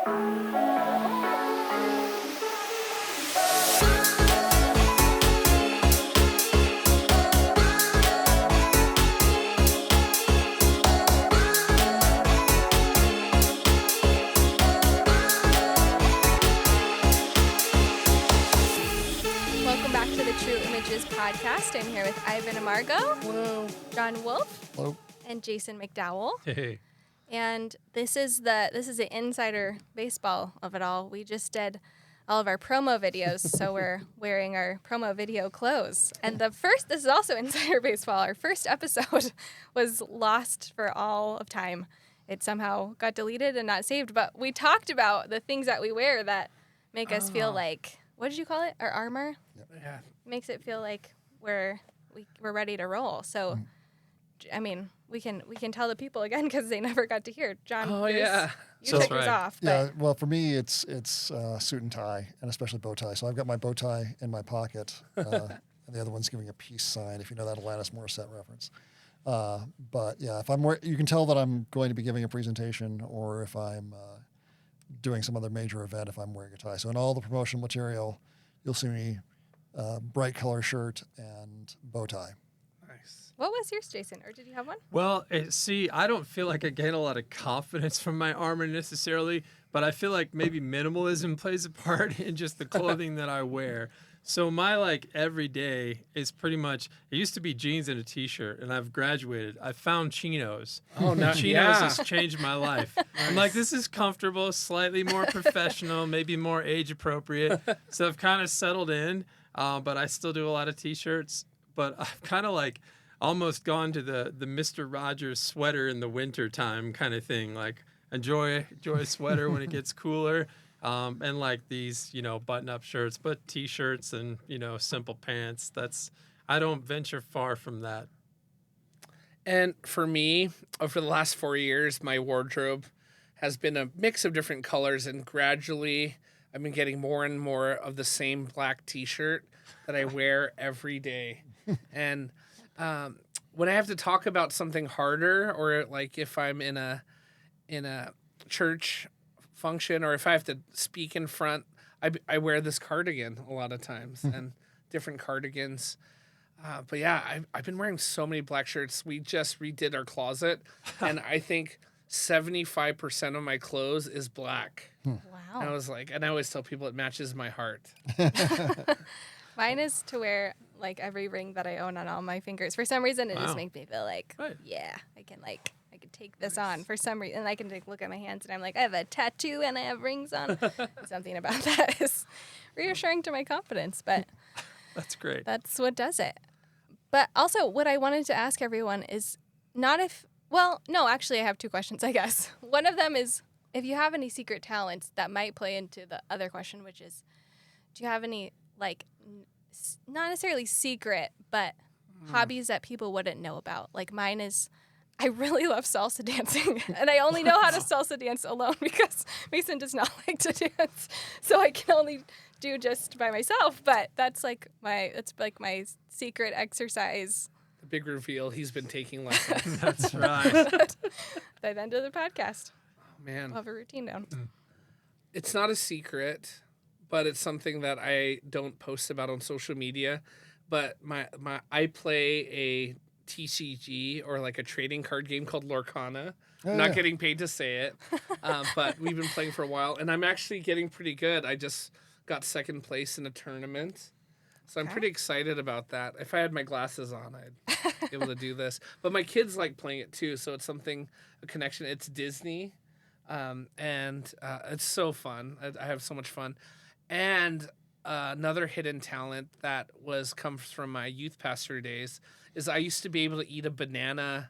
Podcast. I'm here with Ivan Amargo. Hello. John Wolf. Hello. And Jason McDowell. Hey. And this is the insider baseball of it all. We just did all of our promo videos, so we're wearing our promo video clothes. And this is also insider baseball. Our first episode was lost for all of time. It somehow got deleted and not saved, but we talked about the things that we wear that make us feel like, what did you call it? Our armor? Yeah. Makes it feel like we're ready to roll. So, I mean, we can tell the people again because they never got to hear. John, you took yours off. Yeah, well, for me, it's suit and tie, and especially bow tie. So I've got my bow tie in my pocket, and the other one's giving a peace sign, if you know that Alanis Morissette reference. But yeah, if you can tell that I'm going to be giving a presentation, or if I'm doing some other major event, if I'm wearing a tie. So in all the promotional material, you'll see me bright color shirt and bow tie. Nice. What was yours, Jason? Or did you have one? Well, see, I don't feel like I gain a lot of confidence from my armor necessarily, but I feel like maybe minimalism plays a part in just the clothing that I wear. So my everyday is pretty much, it used to be jeans and a t-shirt, and I've graduated. I found chinos. Oh, no. Chinos has changed my life. I'm like, this is comfortable, slightly more professional, maybe more age appropriate. So I've kind of settled in, but I still do a lot of t-shirts. But I've kind of almost gone to the Mr. Rogers sweater in the winter time kind of thing. Like enjoy a sweater when it gets cooler. And these, button-up shirts, but t-shirts and, simple pants. I don't venture far from that. And for me, over the last 4 years, my wardrobe has been a mix of different colors, and gradually I've been getting more and more of the same black t-shirt that I wear every day. And when I have to talk about something harder, or if I'm in a church function, or if I have to speak in front, I wear this cardigan a lot of times, and different cardigans. But yeah, I've been wearing so many black shirts. We just redid our closet, and I think 75% of my clothes is black. Wow. And I was and I always tell people it matches my heart. Mine is to wear every ring that I own on all my fingers. For some reason, it just makes me feel yeah, I can take this on for some reason. And I can look at my hands and I'm like, I have a tattoo and I have rings on. Something about that is reassuring to my confidence, but that's great. That's what does it. But also what I wanted to ask everyone is actually I have two questions, I guess. One of them is if you have any secret talents that might play into the other question, which is, do you have any not necessarily secret, but hobbies that people wouldn't know about? Mine is, I really love salsa dancing, and I only know how to salsa dance alone because Mason does not like to dance, so I can only do just by myself. But that's my secret exercise. The big reveal: he's been taking lessons. That's right. By the end of the podcast, oh, man, I'll have a routine down. It's not a secret, but it's something that I don't post about on social media. But I play a TCG, or a trading card game called Lorcana. I'm not getting paid to say it, but we've been playing for a while, and I'm actually getting pretty good. I just got second place in a tournament, so I'm pretty excited about that. If I had my glasses on, I'd be able to do this. But my kids like playing it too, so it's a connection. It's Disney, and it's so fun. I have so much fun. And another hidden talent that comes from my youth pastor days is I used to be able to eat a banana,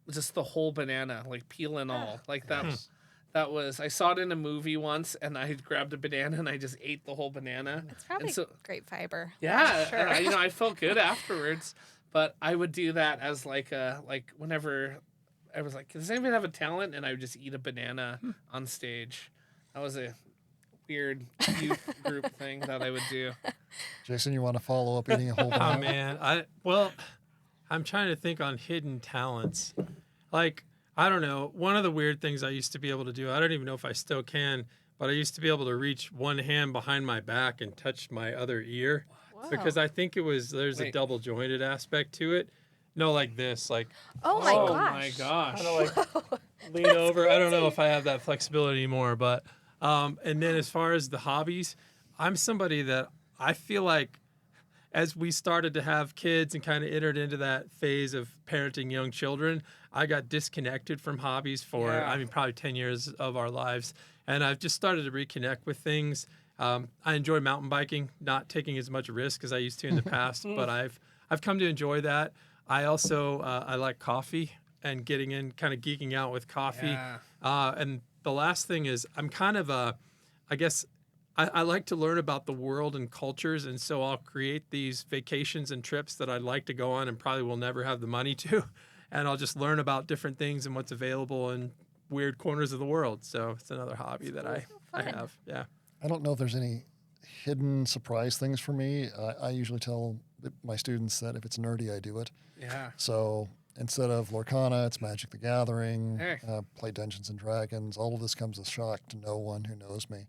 just the whole banana, peel and all. That was, I saw it in a movie once, and I grabbed a banana and I just ate the whole banana. It's probably great fiber. Yeah, sure. I felt good afterwards. But I would do that as whenever I was does anyone have a talent? And I would just eat a banana on stage. That was a weird youth group thing that I would do. Jason, you want to follow up eating a whole banana? Oh, man. I'm trying to think on hidden talents. I don't know. One of the weird things I used to be able to do, I don't even know if I still can, but I used to be able to reach one hand behind my back and touch my other ear because I think there's a double jointed aspect to it. No, like this, like. Oh my Oh gosh. my gosh. Kind of like lean over. I don't know if I have that flexibility anymore, but and then as far as the hobbies, I'm somebody that I feel like as we started to have kids and kind of entered into that phase of parenting young children, I got disconnected from hobbies for, I mean, probably 10 years of our lives. And I've just started to reconnect with things. I enjoy mountain biking, not taking as much risk as I used to in the past, but I've come to enjoy that. I also, I like coffee and getting in, kind of geeking out with coffee. Yeah. And the last thing is I'm kind of I guess I like to learn about the world and cultures, and so I'll create these vacations and trips that I'd like to go on and probably will never have the money to, and I'll just learn about different things and what's available in weird corners of the world. So it's another hobby that I have. Yeah. I don't know if there's any hidden surprise things for me. I usually tell my students that if it's nerdy, I do it. Yeah. So instead of Lorcana, it's Magic the Gathering, Hey. play Dungeons and Dragons. All of this comes as shock to no one who knows me.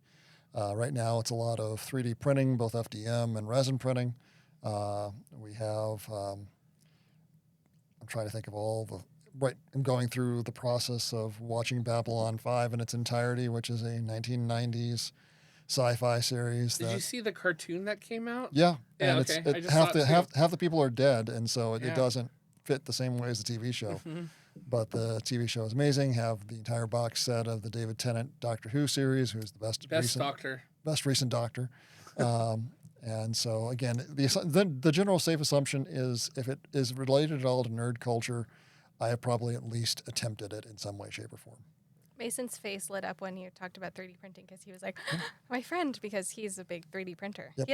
Right now, it's a lot of 3D printing, both FDM and resin printing. We have, I'm trying to think of all the, right, I'm going through the process of watching Babylon 5 in its entirety, which is a 1990s sci-fi series. Did you see the cartoon that came out? Yeah, Yeah, and okay. I just half saw it half the people are dead, and so it Yeah. doesn't fit the same way as the TV show. But the TV show is amazing. Have the entire box set of the David Tennant Doctor Who series, who's the best recent Doctor. And so again, the general safe assumption is if it is related at all to nerd culture, I have probably at least attempted it in some way, shape, or form. Mason's face lit up when you talked about 3D printing because he was like, my friend, because he's a big 3D printer. Yep.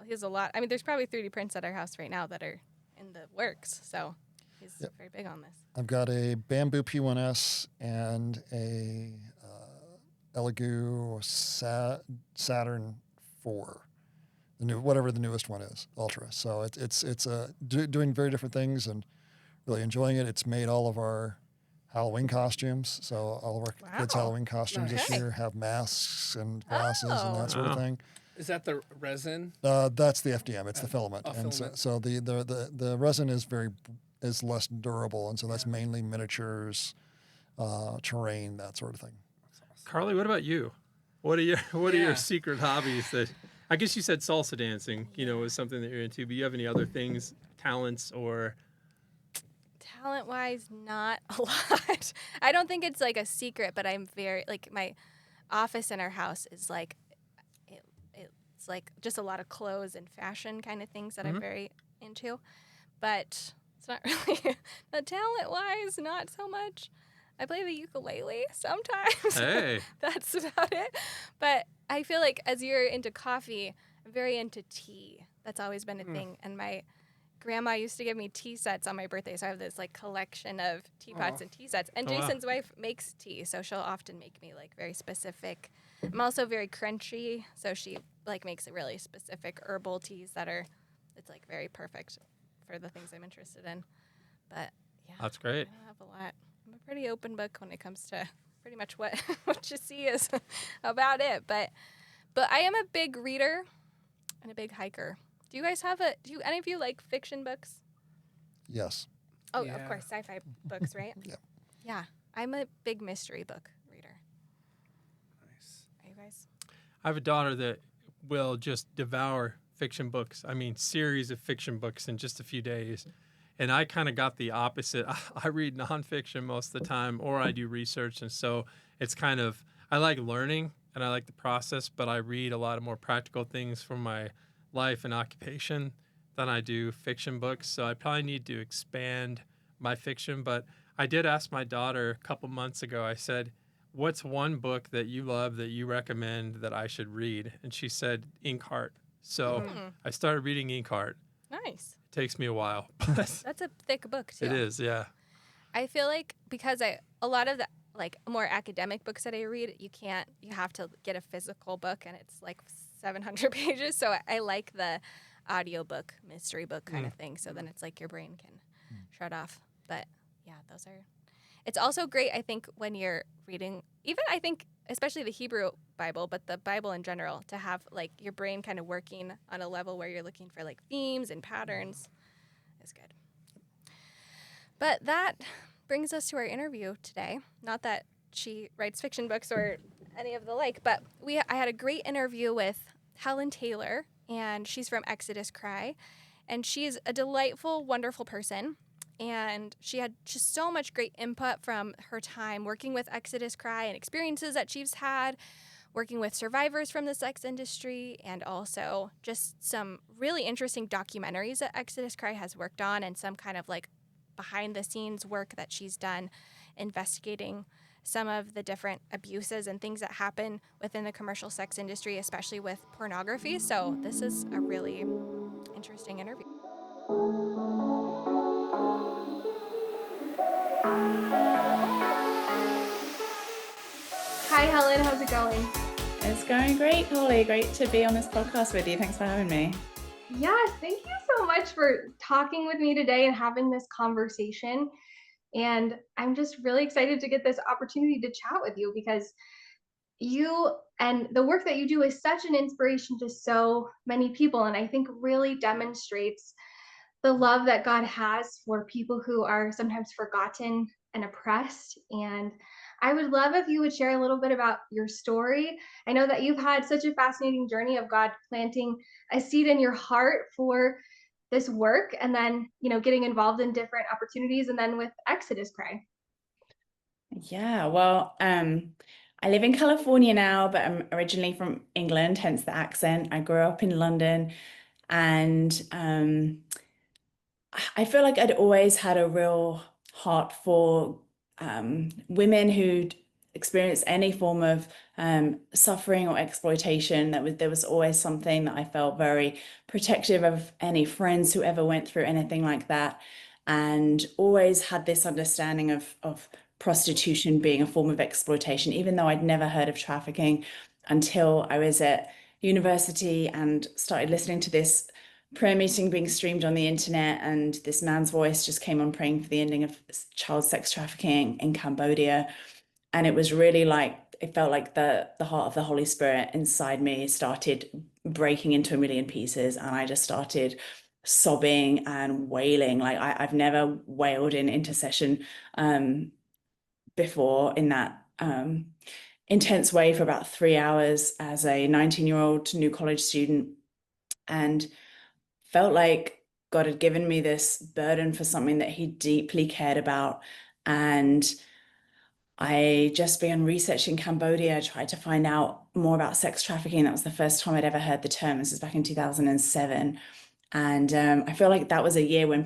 He has a lot. I mean, there's probably 3D prints at our house right now that are in the works. So he's very big on this. I've got a Bamboo P1S and a Elegoo Saturn 4, whatever the newest one is, Ultra. So it's doing very different things and really enjoying it. It's made all of our Halloween costumes. So all of our kids' Halloween costumes this year have masks and glasses and that sort of thing. Is that the resin? That's the FDM. It's the filament, and filament. so the resin is less durable, and so that's mainly miniatures, terrain, that sort of thing. Carlie, what about you? What are your secret hobbies that, I guess you said salsa dancing, was something that you're into, but you have any other things, talents or? Talent-wise, not a lot. I don't think it's like a secret, but I'm very, like, my office in our house is like, it's like just a lot of clothes and fashion kind of things that I'm very into. But it's not really, talent-wise, not so much. I play the ukulele sometimes. Hey. That's about it. But I feel like as you're into coffee, I'm very into tea. That's always been a thing. And my grandma used to give me tea sets on my birthday, so I have this like collection of teapots and tea sets. And Jason's wife makes tea, so she'll often make me like very specific. I'm also very crunchy, so she like makes really specific herbal teas it's like very perfect for the things I'm interested in. But yeah, That's great. I don't have a lot. I'm a pretty open book when it comes to pretty much what you see is about it. But I am a big reader and a big hiker. Do you guys do any of you like fiction books? Yes. Oh, of course, sci-fi books, right? Yeah. Yeah. I'm a big mystery book reader. Nice. Are you guys? I have a daughter that will just devour fiction books. I mean, series of fiction books in just a few days. And I kind of got the opposite. I read nonfiction most of the time, or I do research. And so it's kind of, I like learning and I like the process, but I read a lot of more practical things from my life and occupation than I do fiction books. So I probably need to expand my fiction. But I did ask my daughter a couple months ago, I said, what's one book that you love that you recommend that I should read? And she said, Inkheart. So I started reading Inkheart. Nice. It takes me a while. But That's a thick book, too. it is, yeah. I feel like because a lot of the like more academic books that I read, you have to get a physical book and it's like 700 pages. So I like the audiobook, mystery book kind of thing. So then it's like your brain can shut off. But yeah, those are, It's also great, I think, when you're reading, even I think, especially the Hebrew Bible, but the Bible in general, to have like your brain kind of working on a level where you're looking for like themes and patterns is good. But that brings us to our interview today. Not that she writes fiction books or any of the like, but I had a great interview with Helen Taylor, and she's from Exodus Cry, and she's a delightful, wonderful person. And she had just so much great input from her time working with Exodus Cry and experiences that she's had, working with survivors from the sex industry, and also just some really interesting documentaries that Exodus Cry has worked on, and some kind of like behind the scenes work that she's done investigating some of the different abuses and things that happen within the commercial sex industry, especially with pornography. So this is a really interesting interview. Hi, Helen. How's it going? It's going great, Carlie. Great to be on this podcast with you. Thanks for having me. Yes, thank you so much for talking with me today and having this conversation. And I'm just really excited to get this opportunity to chat with you, because you and the work that you do is such an inspiration to so many people, and I think really demonstrates the love that God has for people who are sometimes forgotten and oppressed. And I would love if you would share a little bit about your story. I know that you've had such a fascinating journey of God planting a seed in your heart for this work, and then, getting involved in different opportunities, and then with Exodus Cry. Yeah, well, I live in California now, but I'm originally from England, hence the accent. I grew up in London, and I feel like I'd always had a real heart for women who'd experienced any form of suffering or exploitation. There was always something that I felt very protective of any friends who ever went through anything like that, and always had this understanding of prostitution being a form of exploitation, even though I'd never heard of trafficking until I was at university and started listening to this prayer meeting being streamed on the internet, and this man's voice just came on praying for the ending of child sex trafficking in Cambodia. And it was really like, it felt like the heart of the Holy Spirit inside me started breaking into a million pieces, and I just started sobbing and wailing. Like I've never wailed in intercession before in that intense way for about 3 hours as a 19-year-old new college student, and felt like God had given me this burden for something that he deeply cared about. And I just began researching Cambodia, tried to find out more about sex trafficking. That was the first time I'd ever heard the term. This was back in 2007. And I feel like that was a year when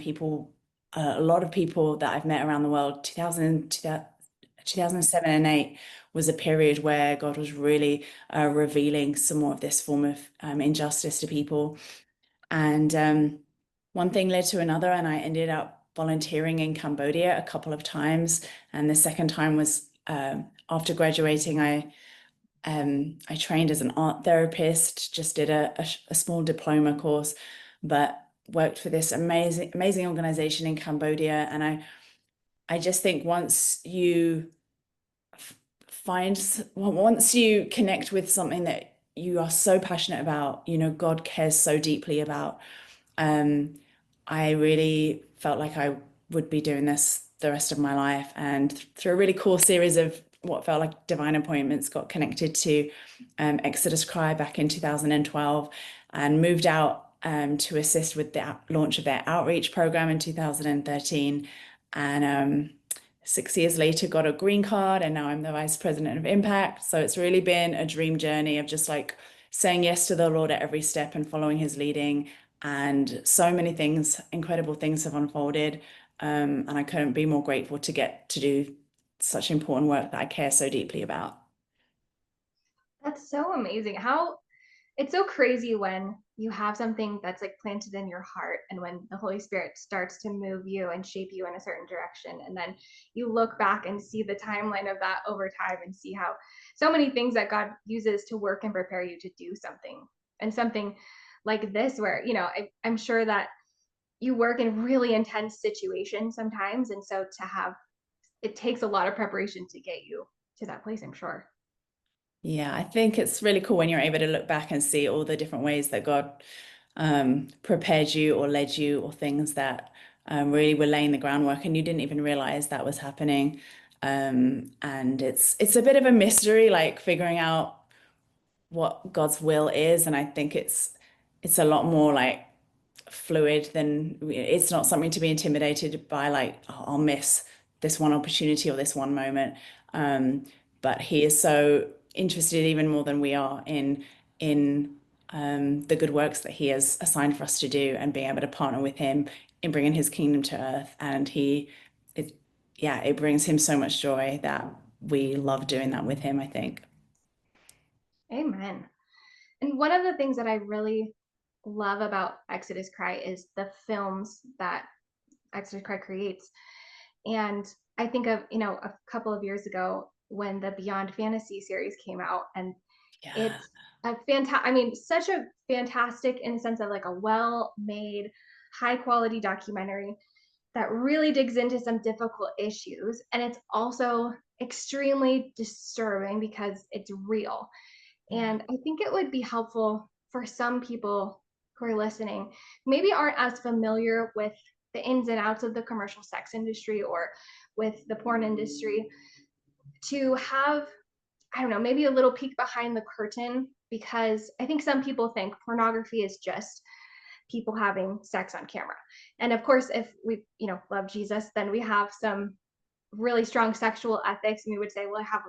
a lot of people that I've met around the world, 2007 and 8 was a period where God was really revealing some more of this form of injustice to people. And one thing led to another, and I ended up volunteering in Cambodia a couple of times. And the second time was after graduating, I trained as an art therapist, just did a small diploma course, but worked for this amazing organization in Cambodia. And I just think once you connect with something that you are so passionate about, God cares so deeply about, I really felt like I would be doing this the rest of my life. And through a really cool series of what felt like divine appointments, got connected to Exodus Cry back in 2012, and moved out to assist with the launch of their outreach program in 2013. And 6 years later, got a green card, and now I'm the vice president of Impact. So it's really been a dream journey of just like saying yes to the Lord at every step and following his leading. And so many things, incredible things have unfolded. And I couldn't be more grateful to get to do such important work that I care so deeply about. That's so amazing. It's so crazy when you have something that's like planted in your heart, and when the Holy Spirit starts to move you and shape you in a certain direction, and then you look back and see the timeline of that over time, and see how so many things that God uses to work and prepare you to do something, and something like this where, I'm sure that you work in really intense situations sometimes, and so to have it takes a lot of preparation to get you to that place, I'm sure. Yeah, I think it's really cool when you're able to look back and see all the different ways that God prepared you or led you, or things that really were laying the groundwork and you didn't even realize that was happening. And it's a bit of a mystery, like figuring out what God's will is. And I think it's a lot more like fluid than, it's not something to be intimidated by, like, oh, I'll miss this one opportunity or this one moment. But he is so interested, even more than we are, in the good works that he has assigned for us to do, and being able to partner with him in bringing his kingdom to earth. And it brings him so much joy that we love doing that with him, I think. Amen. And one of the things that I really love about Exodus Cry is the films that Exodus Cry creates. And I think of, a couple of years ago when the Beyond Fantasy series came out, and it's a such a fantastic, in the sense of like a well-made, high-quality documentary that really digs into some difficult issues. And it's also extremely disturbing because it's real. And I think it would be helpful for some people who are listening, maybe aren't as familiar with the ins and outs of the commercial sex industry or with the porn industry, to have, I don't know, maybe a little peek behind the curtain. Because I think some people think pornography is just people having sex on camera. And of course, if we, love Jesus, then we have some really strong sexual ethics, and we would say, well, I have,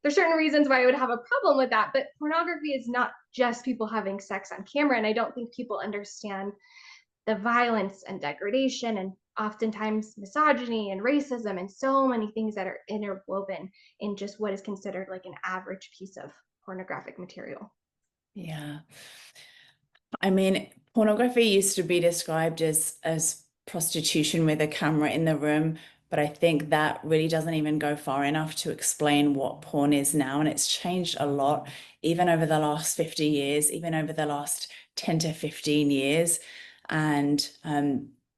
there's certain reasons why I would have a problem with that. But pornography is not just people having sex on camera. And I don't think people understand the violence and degradation, and oftentimes misogyny and racism, and so many things that are interwoven in just what is considered like an average piece of pornographic material. Yeah. I mean, pornography used to be described as prostitution with a camera in the room, but I think that really doesn't even go far enough to explain what porn is now. And it's changed a lot, even over the last 50 years, even over the last 10 to 15 years. And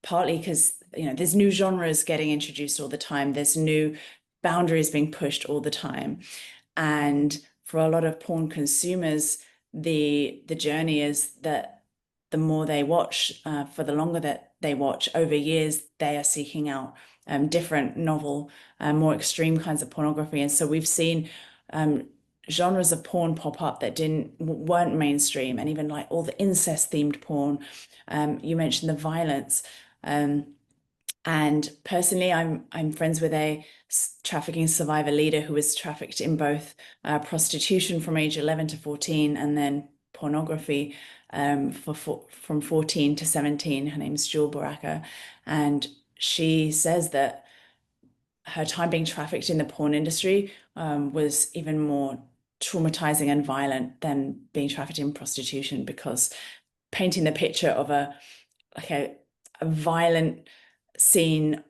partly because, there's new genres getting introduced all the time. There's new boundaries being pushed all the time. And for a lot of porn consumers, the journey is that the more they watch, for the longer that they watch, over years, they are seeking out different, novel, more extreme kinds of pornography. And so we've seen genres of porn pop up that weren't mainstream, and even like all the incest themed porn. You mentioned the violence. And personally, I'm friends with a trafficking survivor leader who was trafficked in both prostitution from age 11 to 14, and then pornography from 14 to 17. Her name's Xual Baraka. And she says that her time being trafficked in the porn industry was even more traumatizing and violent than being trafficked in prostitution, because painting the picture of a violent scene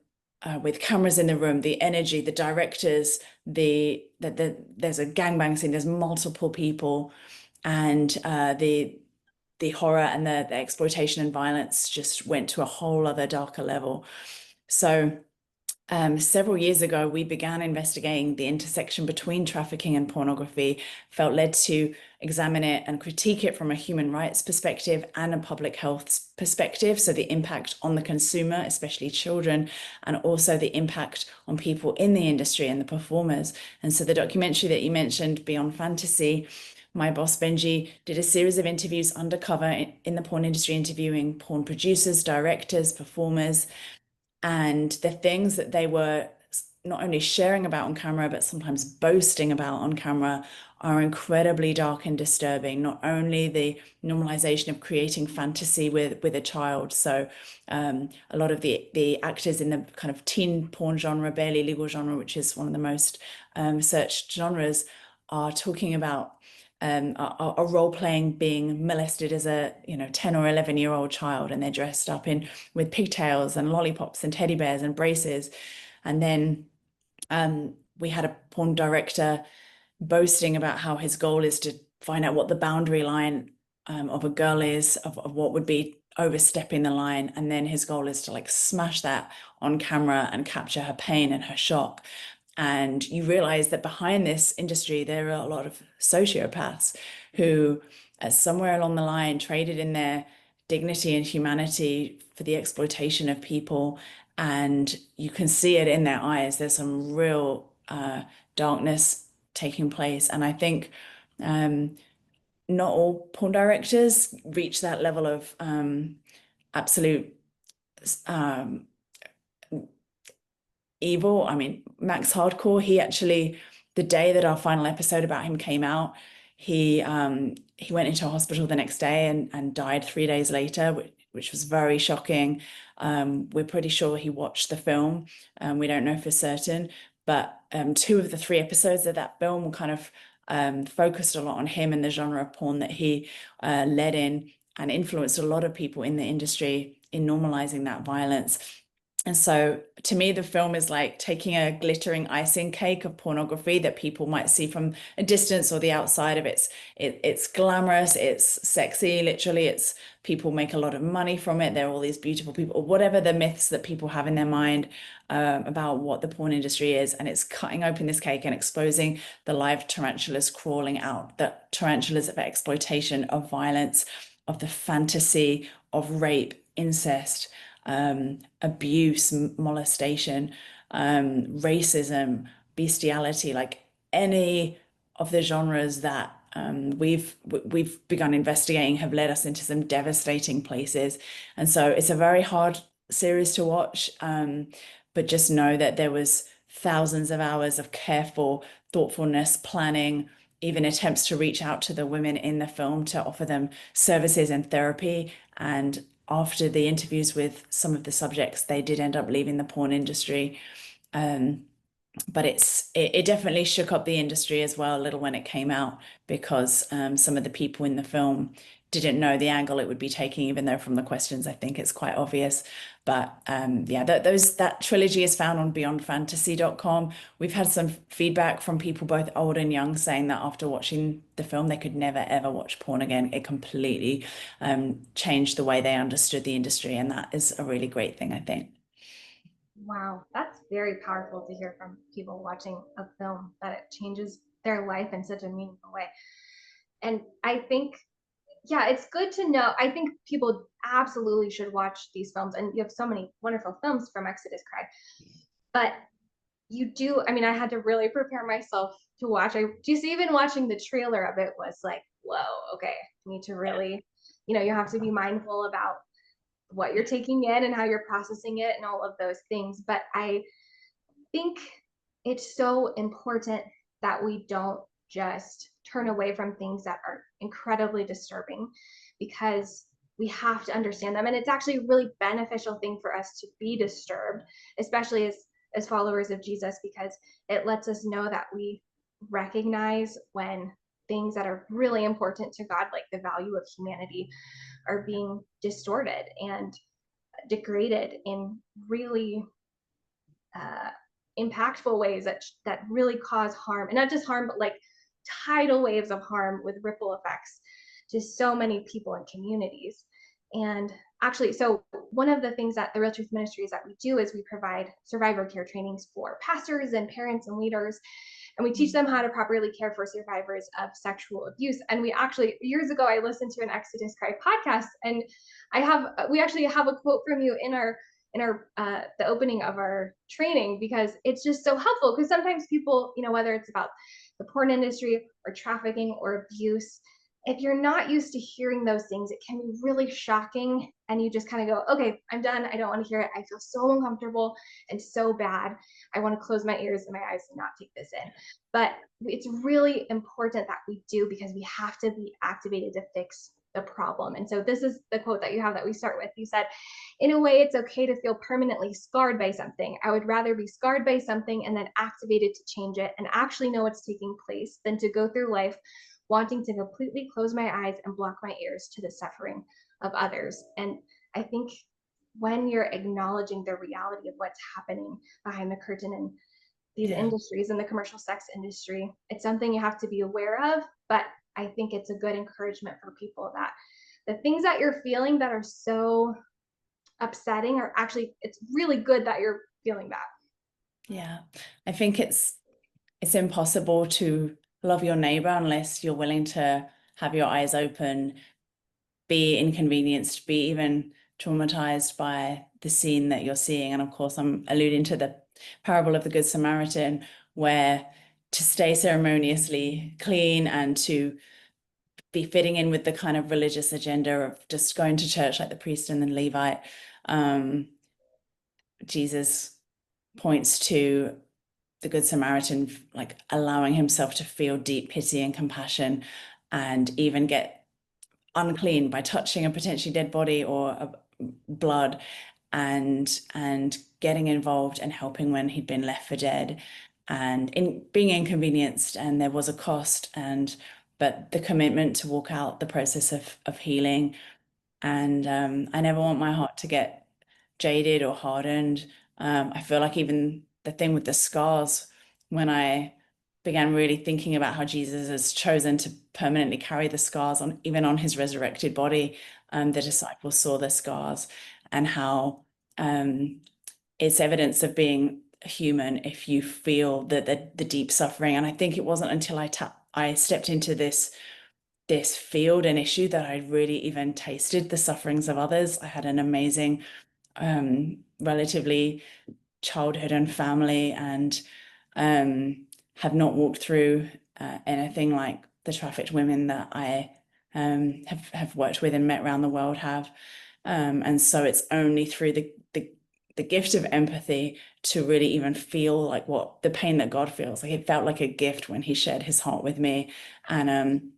with cameras in the room, the energy, the directors, there's a gangbang scene, there's multiple people, and the horror and the exploitation and violence just went to a whole other darker level. So several years ago, we began investigating the intersection between trafficking and pornography, felt led to examine it and critique it from a human rights perspective and a public health perspective. So the impact on the consumer, especially children, and also the impact on people in the industry and the performers. And so the documentary that you mentioned, Beyond Fantasy, my boss Benji did a series of interviews undercover in the porn industry, interviewing porn producers, directors, performers, and the things that they were not only sharing about on camera, but sometimes boasting about on camera, are incredibly dark and disturbing. Not only the normalization of creating fantasy with a child. So a lot of the actors in the kind of teen porn genre, barely legal genre, which is one of the most searched genres, are talking about are role-playing being molested as a 10 or 11-year-old child, and they're dressed up with pigtails and lollipops and teddy bears and braces. And then we had a porn director boasting about how his goal is to find out what the boundary line of a girl is, of what would be overstepping the line, and then his goal is to like smash that on camera and capture her pain and her shock. And you realize that behind this industry there are a lot of sociopaths who somewhere along the line traded in their dignity and humanity for the exploitation of people, and you can see it in their eyes. There's some real darkness taking place, and I think not all porn directors reach that level of absolute evil. I mean, Max Hardcore, he actually, the day that our final episode about him came out, he went into hospital the next day and died 3 days later, which was very shocking. We're pretty sure he watched the film. We don't know for certain, but 2 of the 3 episodes of that film were kind of focused a lot on him and the genre of porn that he led in, and influenced a lot of people in the industry in normalizing that violence. And so to me, the film is like taking a glittering icing cake of pornography that people might see from a distance or the outside of it. It's glamorous, it's sexy, literally, it's people make a lot of money from it. There are all these beautiful people, or whatever the myths that people have in their mind about what the porn industry is. And it's cutting open this cake and exposing the live tarantulas crawling out, the tarantulas of exploitation, of violence, of the fantasy of rape, incest, abuse, molestation, racism, bestiality, like any of the genres that we've begun investigating have led us into some devastating places. And so it's a very hard series to watch, but just know that there was thousands of hours of careful thoughtfulness, planning, even attempts to reach out to the women in the film to offer them services and therapy. And after the interviews with some of the subjects, they did end up leaving the porn industry. But it definitely shook up the industry as well a little when it came out, because some of the people in the film didn't know the angle it would be taking, even though from the questions I think it's quite obvious. But yeah, that trilogy is found on beyondfantasy.com. We've had some feedback from people both old and young saying that after watching the film they could never ever watch porn again. It completely changed the way they understood the industry, and that is a really great thing, I think. Wow, that's very powerful to hear from people watching a film, that it changes their life in such a meaningful way. And I think, yeah, it's good to know. I think people absolutely should watch these films, and you have so many wonderful films from Exodus Cry. But you do, I mean, I had to really prepare myself to watch. I just, even watching the trailer of it was like, whoa, okay, I need to really, you have to be mindful about what you're taking in and how you're processing it and all of those things. But I think it's so important that we don't just turn away from things that are incredibly disturbing, because we have to understand them. And it's actually a really beneficial thing for us to be disturbed, especially as followers of Jesus, because it lets us know that we recognize when things that are really important to God, like the value of humanity, are being distorted and degraded in really impactful ways that really cause harm, and not just harm, but like tidal waves of harm with ripple effects to so many people and communities. And actually, so one of the things that the Real Truth Ministries that we do is we provide survivor care trainings for pastors and parents and leaders, and we teach them how to properly care for survivors of sexual abuse. And we actually, years ago, I listened to an Exodus Cry podcast, and we actually have a quote from you in our the opening of our training, because it's just so helpful. Because sometimes people, whether it's about the porn industry or trafficking or abuse, if you're not used to hearing those things, it can be really shocking, and you just kind of go, okay, I'm done. I don't want to hear it. I feel so uncomfortable and so bad. I want to close my ears and my eyes and not take this in. But it's really important that we do, because we have to be activated to fix the problem. And so this is the quote that you have that we start with. You said, in a way, it's okay to feel permanently scarred by something. I would rather be scarred by something and then activated to change it and actually know what's taking place than to go through life wanting to completely close my eyes and block my ears to the suffering of others. And I think when you're acknowledging the reality of what's happening behind the curtain in these industries, in the commercial sex industry, it's something you have to be aware of. But I think it's a good encouragement for people that the things that you're feeling that are so upsetting are actually, it's really good that you're feeling that. Yeah, I think it's impossible to love your neighbor unless you're willing to have your eyes open, be inconvenienced, be even traumatized by the scene that you're seeing. And of course, I'm alluding to the parable of the Good Samaritan, where to stay ceremoniously clean and to be fitting in with the kind of religious agenda of just going to church like the priest and the Levite, Jesus points to the Good Samaritan like allowing himself to feel deep pity and compassion, and even get unclean by touching a potentially dead body or blood, and getting involved and helping when he'd been left for dead, and in being inconvenienced, and there was a cost, but the commitment to walk out the process of healing. And I never want my heart to get jaded or hardened. I feel like even the thing with the scars, when I began really thinking about how Jesus has chosen to permanently carry the scars on, even on his resurrected body, the disciples saw the scars, and how it's evidence of being human if you feel the deep suffering. And I think it wasn't until I stepped into this field and issue that I really even tasted the sufferings of others. I had an amazing relatively childhood and family, and have not walked through anything like the trafficked women that I have worked with and met around the world have. And so it's only through the gift of empathy to really even feel like what the pain that God feels. Like it felt like a gift when he shared his heart with me. And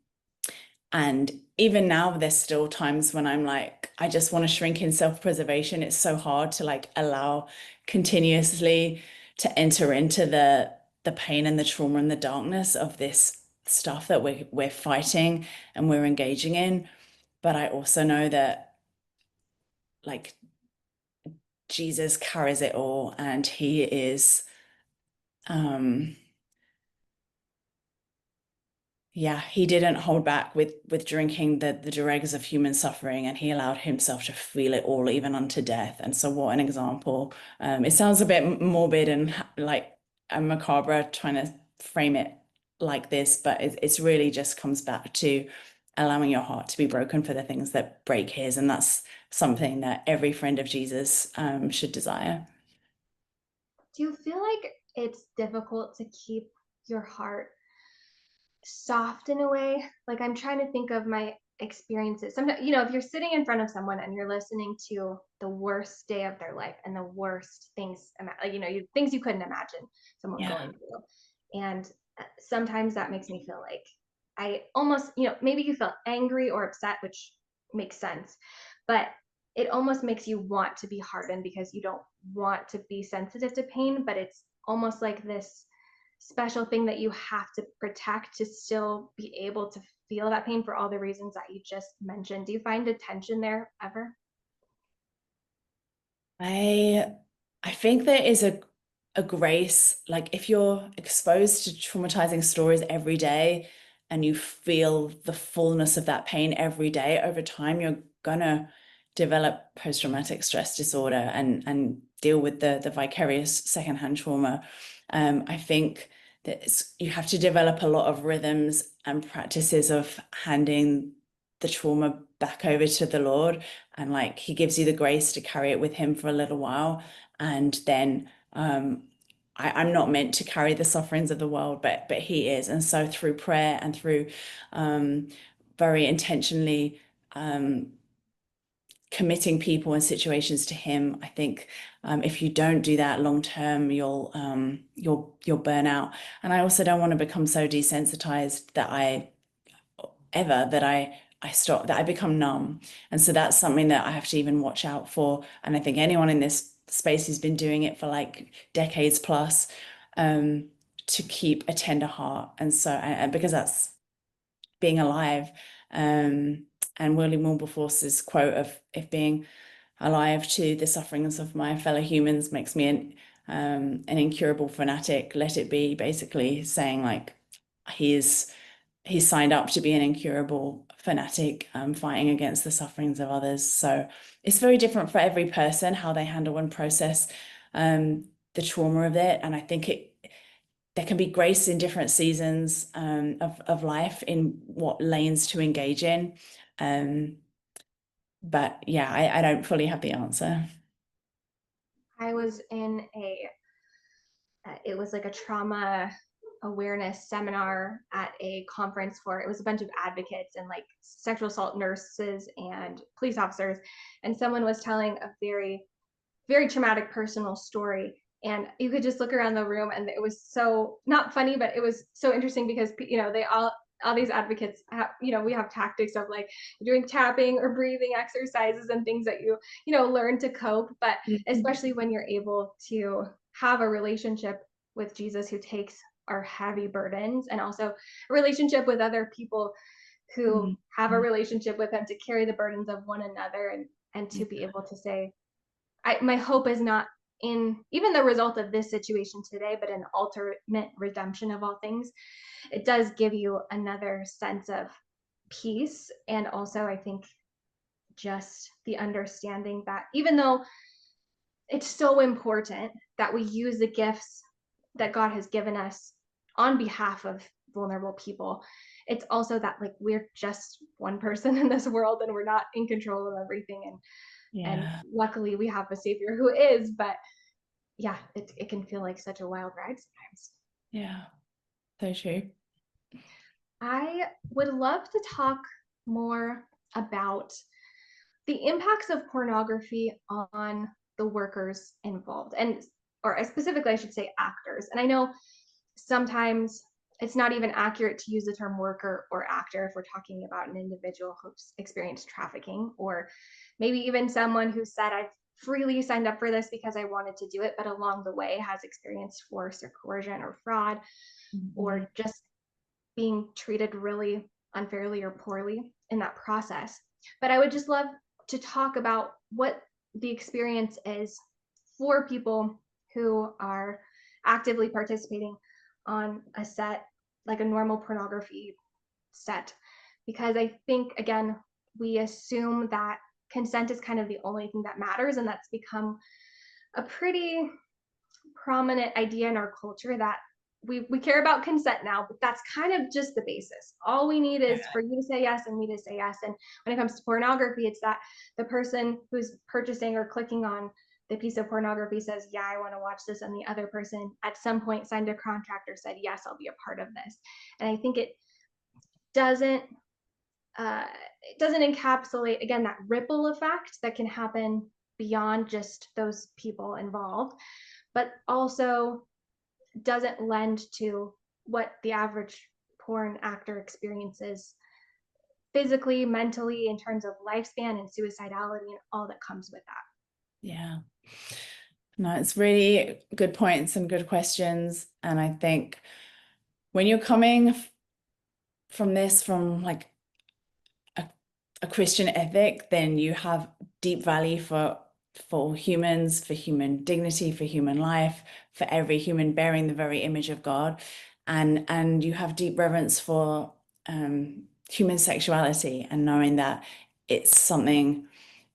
even now, there's still times when I'm like, I just want to shrink in self-preservation. It's so hard to like allow continuously to enter into the pain and the trauma and the darkness of this stuff that we're fighting and we're engaging in. But I also know that like Jesus carries it all, and he is yeah, he didn't hold back with drinking the dregs of human suffering, and he allowed himself to feel it all, even unto death. And so what an example. It sounds a bit morbid and like a macabre trying to frame it like this, but it's really just comes back to allowing your heart to be broken for the things that break his. And that's something that every friend of Jesus should desire. Do you feel like it's difficult to keep your heart soft in a way? Like I'm trying to think of my experiences. Sometimes, if you're sitting in front of someone and you're listening to the worst day of their life and the worst things, things you couldn't imagine someone going through. And sometimes that makes me feel like I almost, maybe you feel angry or upset, which makes sense, but it almost makes you want to be hardened because you don't want to be sensitive to pain, but it's almost like this special thing that you have to protect to still be able to feel that pain for all the reasons that you just mentioned. Do you find a tension there ever? I think there is a grace, like if you're exposed to traumatizing stories every day and you feel the fullness of that pain every day, over time you're gonna develop post-traumatic stress disorder and deal with the vicarious secondhand trauma. I think that you have to develop a lot of rhythms and practices of handing the trauma back over to the Lord, and like he gives you the grace to carry it with him for a little while, and then I'm not meant to carry the sufferings of the world, but he is. And so through prayer and through very intentionally committing people and situations to him, I think if you don't do that long term, you'll burn out. And I also don't want to become so desensitized that I stop, that I become numb. And so that's something that I have to even watch out for. And I think anyone in this space who's been doing it for like decades plus, to keep a tender heart. And so, and because that's being alive. And William Wilberforce's quote of, if being alive to the sufferings of my fellow humans makes me an incurable fanatic, let it be, basically saying like he's signed up to be an incurable fanatic, fighting against the sufferings of others. So it's very different for every person how they handle and process the trauma of it. And I think there can be grace in different seasons of life in what lanes to engage in. But yeah, I don't fully have the answer. I was in it was like a trauma awareness seminar at a conference it was a bunch of advocates and like sexual assault nurses and police officers. And someone was telling a very, very traumatic personal story. And you could just look around the room and it was so not funny, but it was so interesting because, they all these advocates have, we have tactics of like doing tapping or breathing exercises and things that learn to cope. But especially when you're able to have a relationship with Jesus who takes our heavy burdens, and also a relationship with other people who have a relationship with him to carry the burdens of one another, and to be able to say, my hope is not in even the result of this situation today, but an ultimate redemption of all things. It does give you another sense of peace. And also, I think just the understanding that even though it's so important that we use the gifts that God has given us on behalf of vulnerable people, it's also that like we're just one person in this world and we're not in control of everything. And luckily we have a savior who is, but yeah, it can feel like such a wild ride sometimes. Yeah, so true. I would love to talk more about the impacts of pornography on the workers involved, or specifically, I should say actors. And I know sometimes it's not even accurate to use the term worker or actor if we're talking about an individual who's experienced trafficking, or maybe even someone who said, I've freely signed up for this because I wanted to do it, but along the way has experienced force or coercion or fraud, or just being treated really unfairly or poorly in that process. But I would just love to talk about what the experience is for people who are actively participating on a set, like a normal pornography set. Because I think, again, we assume that consent is kind of the only thing that matters, and that's become a pretty prominent idea in our culture that we care about consent now, but that's kind of just the basis. All we need is for you to say yes and me to say yes. And when it comes to pornography, it's that the person who's purchasing or clicking on the piece of pornography says, yeah, I want to watch this, and the other person at some point signed a contract or said, yes, I'll be a part of this. And I think it doesn't encapsulate, again, that ripple effect that can happen beyond just those people involved, but also doesn't lend to what the average porn actor experiences physically, mentally, in terms of lifespan and suicidality and all that comes with that. Yeah. No, it's really good points and good questions. And I think when you're coming from like a Christian ethic, then you have deep value for humans, for human dignity, for human life, for every human bearing the very image of God. And you have deep reverence for human sexuality, and knowing that it's something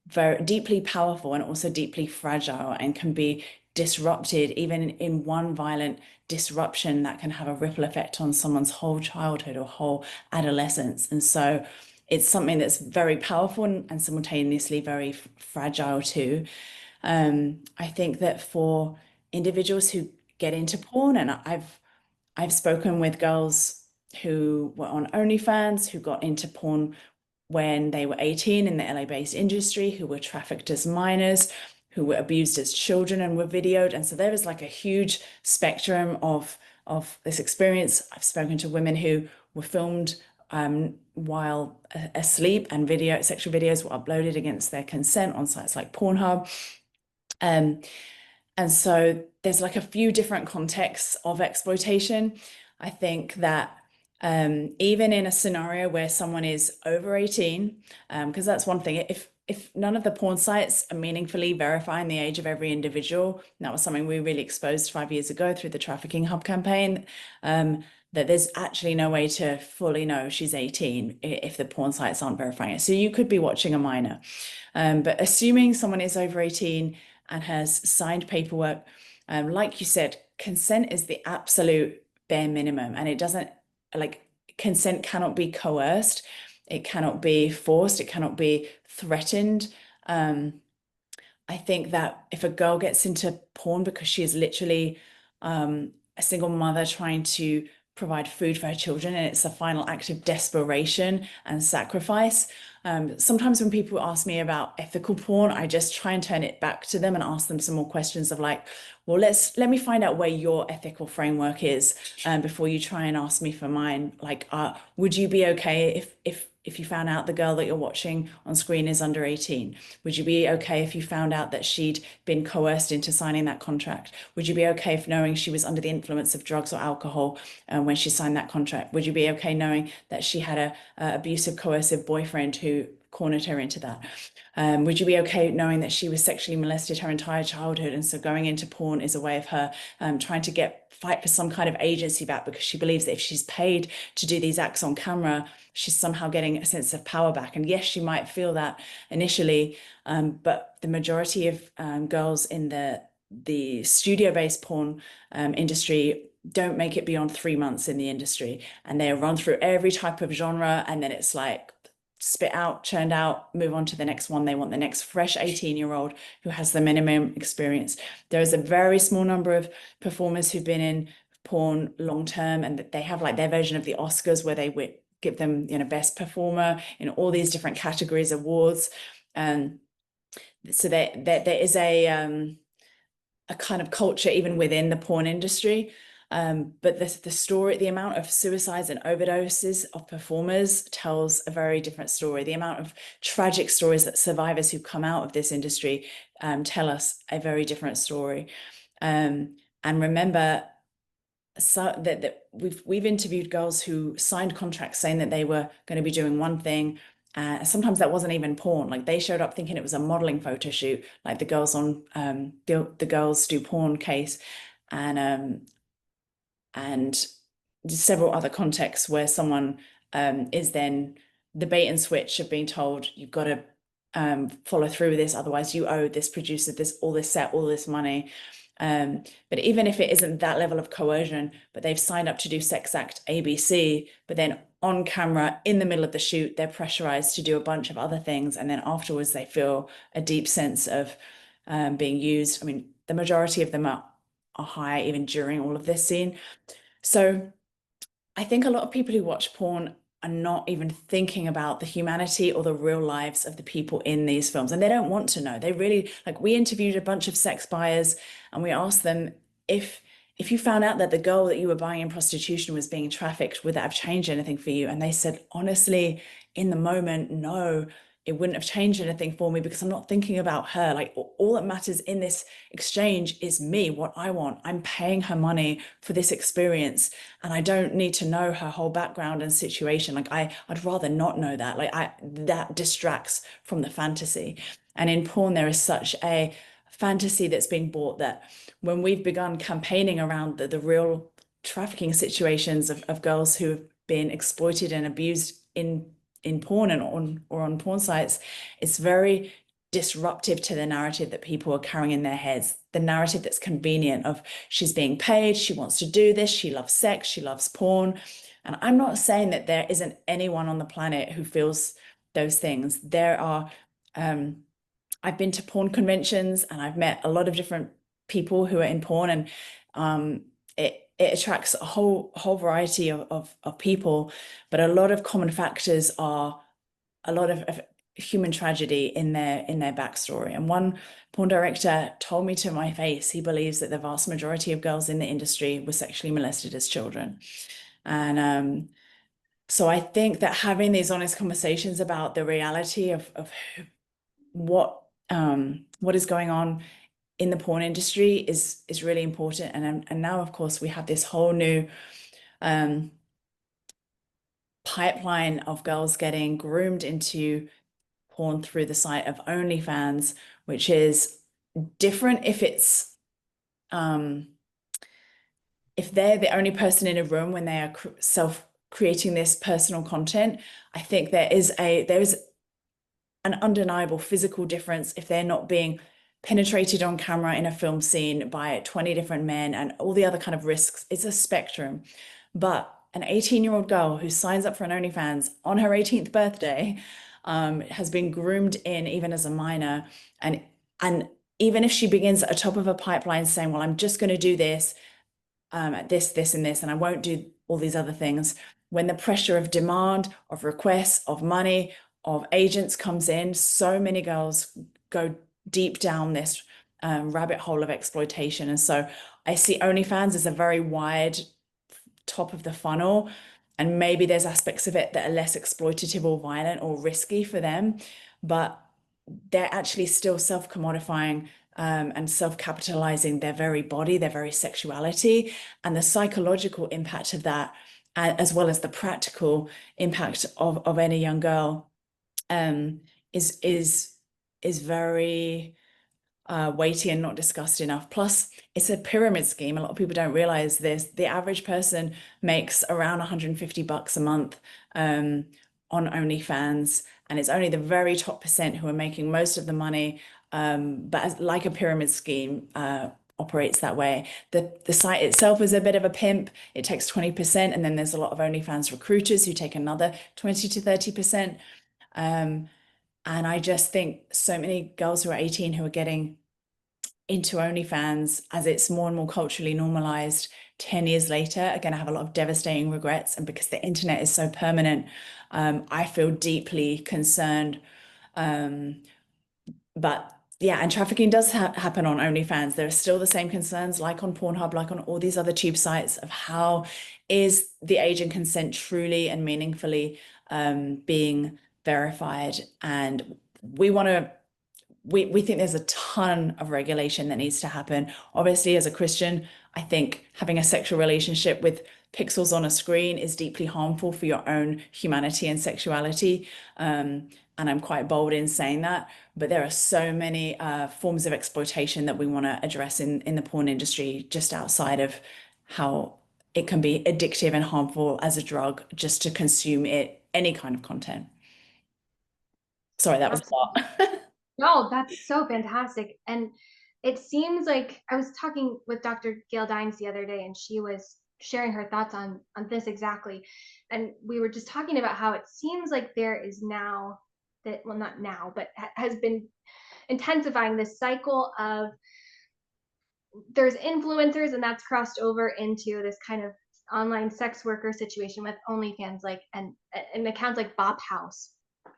very deeply powerful and also deeply fragile, and can be disrupted even in one violent disruption that can have a ripple effect on someone's whole childhood or whole adolescence. And so it's something that's very powerful and simultaneously very fragile too. I think that for individuals who get into porn, and I've spoken with girls who were on OnlyFans, who got into porn when they were 18 in the LA-based industry, who were trafficked as minors, who were abused as children and were videoed. And so there is like a huge spectrum of this experience. I've spoken to women who were filmed while asleep, and sexual videos were uploaded against their consent on sites like Pornhub. And so there's like a few different contexts of exploitation. I think that even in a scenario where someone is over 18, because that's one thing, if none of the porn sites are meaningfully verifying the age of every individual, and that was something we really exposed 5 years ago through the Trafficking Hub campaign, that there's actually no way to fully know she's 18 if the porn sites aren't verifying it. So you could be watching a minor. But assuming someone is over 18 and has signed paperwork, like you said, consent is the absolute bare minimum, and it doesn't, like, consent cannot be coerced, it cannot be forced, it cannot be threatened. I think that if a girl gets into porn because she is literally a single mother trying to provide food for her children, and it's a final act of desperation and sacrifice. Sometimes when people ask me about ethical porn, I just try and turn it back to them and ask them some more questions of like, well, let me find out where your ethical framework is before you try and ask me for mine. Like, would you be okay if you found out the girl that you're watching on screen is under 18? Would you be okay if you found out that she'd been coerced into signing that contract? Would you be okay if knowing she was under the influence of drugs or alcohol when she signed that contract? Would you be okay knowing that she had a abusive, coercive boyfriend who cornered her into that? Would you be okay knowing that she was sexually molested her entire childhood, and so going into porn is a way of her trying to fight for some kind of agency back, because she believes that if she's paid to do these acts on camera, she's somehow getting a sense of power back. And yes, she might feel that initially, but the majority of girls in the studio-based porn industry don't make it beyond 3 months in the industry, and they run through every type of genre, and then it's like spit out, churned out, move on to the next one. They want the next fresh 18-year-old who has the minimum experience. There is a very small number of performers who've been in porn long term, and they have like their version of the Oscars where they give them, you know, best performer in all these different categories awards. And so there is a kind of culture even within the porn industry. But the story, the amount of suicides and overdoses of performers tells a very different story. The amount of tragic stories that survivors who come out of this industry tell us a very different story. And remember, so that we've interviewed girls who signed contracts saying that they were going to be doing one thing. Sometimes that wasn't even porn. Like, they showed up thinking it was a modeling photo shoot, like the girls on the Girls Do Porn case, and several other contexts where someone is then the bait and switch of being told, you've got to follow through with this, otherwise you owe this producer all this money. But even if it isn't that level of coercion, but they've signed up to do sex act ABC, but then on camera in the middle of the shoot, they're pressurized to do a bunch of other things, and then afterwards they feel a deep sense of being used. I mean, the majority of them are high even during all of this scene. So I think a lot of people who watch porn are not even thinking about the humanity or the real lives of the people in these films, and they don't want to know. They really, like, we interviewed a bunch of sex buyers, and we asked them, if you found out that the girl that you were buying in prostitution was being trafficked, would that have changed anything for you? And they said, honestly, in the moment, no, it wouldn't have changed anything for me, because I'm not thinking about her. Like, all that matters in this exchange is me, what I want. I'm paying her money for this experience, and I don't need to know her whole background and situation. Like, I'd rather not know that. Like, that distracts from the fantasy. And in porn, there is such a fantasy that's being bought that when we've begun campaigning around the real trafficking situations of girls who have been exploited and abused in porn and on porn sites, it's very disruptive to the narrative that people are carrying in their heads. The narrative that's convenient of, she's being paid, she wants to do this, she loves sex, she loves porn. And I'm not saying that there isn't anyone on the planet who feels those things. There are, I've been to porn conventions and I've met a lot of different people who are in porn, and it attracts a whole variety of people, but a lot of common factors are a lot of human tragedy in their backstory. And one porn director told me to my face, he believes that the vast majority of girls in the industry were sexually molested as children. And so I think that having these honest conversations about the reality of what is going on in the porn industry is really important. And now, of course, we have this whole new pipeline of girls getting groomed into porn through the site of OnlyFans, which is different if it's if they're the only person in a room when they are creating this personal content. I think there is an undeniable physical difference if they're not being penetrated on camera in a film scene by 20 different men and all the other kind of risks. It's a spectrum. But an 18-year-old girl who signs up for an OnlyFans on her 18th birthday has been groomed in even as a minor. And even if she begins at the top of a pipeline saying, well, I'm just going to do this, this, and this, and I won't do all these other things, when the pressure of demand, of requests, of money, of agents comes in, so many girls go deep down this rabbit hole of exploitation. And so I see OnlyFans as a very wide top of the funnel, and maybe there's aspects of it that are less exploitative or violent or risky for them, but they're actually still self-commodifying and self-capitalizing their very body, their very sexuality, and the psychological impact of that, as well as the practical impact of any young girl, is very weighty and not discussed enough. Plus, it's a pyramid scheme. A lot of people don't realize this. The average person makes around $150 a month on OnlyFans, and it's only the very top percent who are making most of the money. But like a pyramid scheme operates that way. The site itself is a bit of a pimp. It takes 20%, and then there's a lot of OnlyFans recruiters who take another 20 to 30%. And I just think so many girls who are 18 who are getting into OnlyFans, as it's more and more culturally normalized, 10 years later are going to have a lot of devastating regrets. And because the internet is so permanent, I feel deeply concerned. But yeah, and trafficking does happen on OnlyFans. There are still the same concerns, like on Pornhub, like on all these other tube sites, of how is the age and consent truly and meaningfully being verified. And we think there's a ton of regulation that needs to happen. Obviously, as a Christian, I think having a sexual relationship with pixels on a screen is deeply harmful for your own humanity and sexuality. And I'm quite bold in saying that. But there are so many forms of exploitation that we want to address in the porn industry, just outside of how it can be addictive and harmful as a drug just to consume any kind of content. Sorry, that was a lot. No, that's so fantastic. And it seems like I was talking with Dr. Gail Dines the other day, and she was sharing her thoughts on this exactly. And we were just talking about how it seems like there is now that, well, not now, but has been intensifying this cycle of there's influencers, and that's crossed over into this kind of online sex worker situation with OnlyFans, like and accounts like Bop House,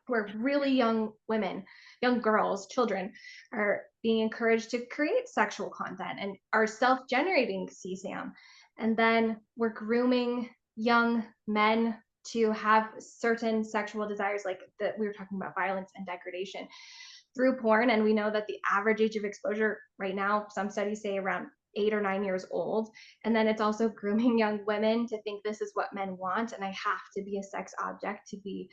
where really young women, young girls, children are being encouraged to create sexual content and are self-generating CSAM. And then we're grooming young men to have certain sexual desires, like that we were talking about, violence and degradation, through porn. And we know that the average age of exposure right now, some studies say around 8 or 9 years old. And then it's also grooming young women to think this is what men want, and I have to be a sex object to be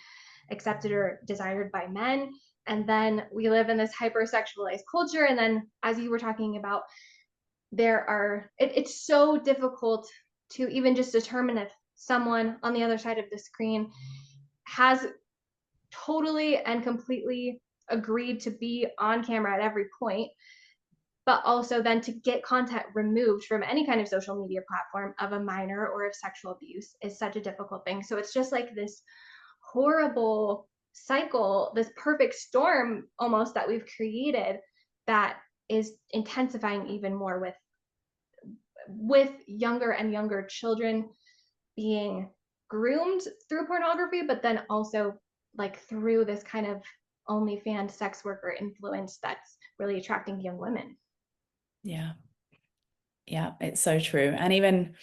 accepted or desired by men. And then we live in this hypersexualized culture. And then, as you were talking about, it's so difficult to even just determine if someone on the other side of the screen has totally and completely agreed to be on camera at every point, but also then to get content removed from any kind of social media platform of a minor or of sexual abuse is such a difficult thing. So it's just like this horrible cycle, this perfect storm almost that we've created, that is intensifying even more with younger and younger children being groomed through pornography, but then also like through this kind of OnlyFans sex worker influence that's really attracting young women. Yeah, it's so true. And even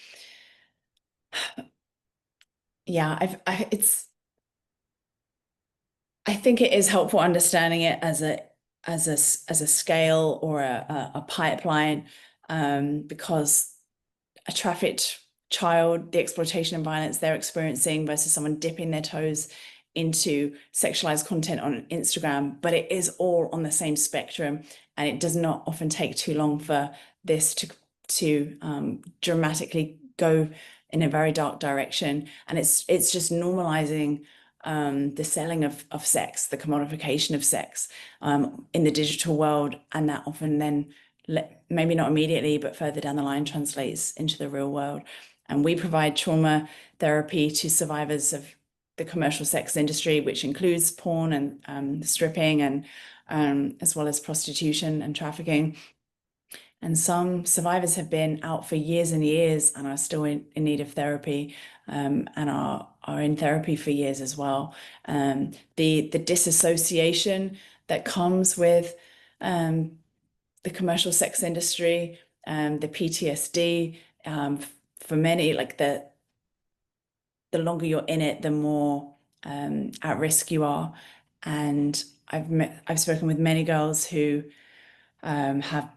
I think it is helpful understanding it as a scale or a pipeline, because a trafficked child, the exploitation and violence they're experiencing versus someone dipping their toes into sexualized content on Instagram, but it is all on the same spectrum, and it does not often take too long for this to dramatically go in a very dark direction. And it's just normalizing the selling of sex, the commodification of sex in the digital world, and that often then maybe not immediately, but further down the line translates into the real world. And we provide trauma therapy to survivors of the commercial sex industry, which includes porn and stripping, and as well as prostitution and trafficking. And some survivors have been out for years and years and are still in need of therapy, and are in therapy for years as well. The disassociation that comes with the commercial sex industry, the PTSD, for many, like the longer you're in it, the more at risk you are. And I've spoken with many girls who have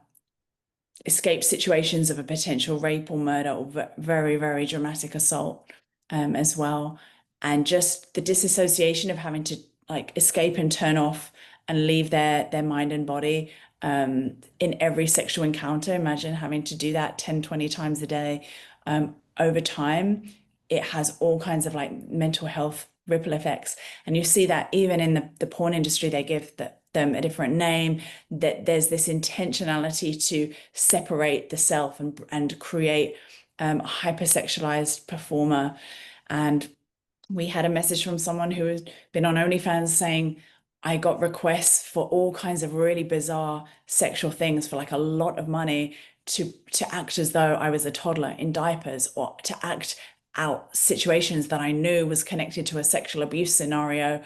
escaped situations of a potential rape or murder or very, very dramatic assault as well. And just the disassociation of having to like escape and turn off and leave their mind and body in every sexual encounter. Imagine having to do that 10, 20 times a day. Over time, it has all kinds of like mental health ripple effects. And you see that even in the porn industry, they give them a different name, that there's this intentionality to separate the self and create a hypersexualized performer. And we had a message from someone who had been on OnlyFans saying, I got requests for all kinds of really bizarre sexual things for like a lot of money to act as though I was a toddler in diapers, or to act out situations that I knew was connected to a sexual abuse scenario.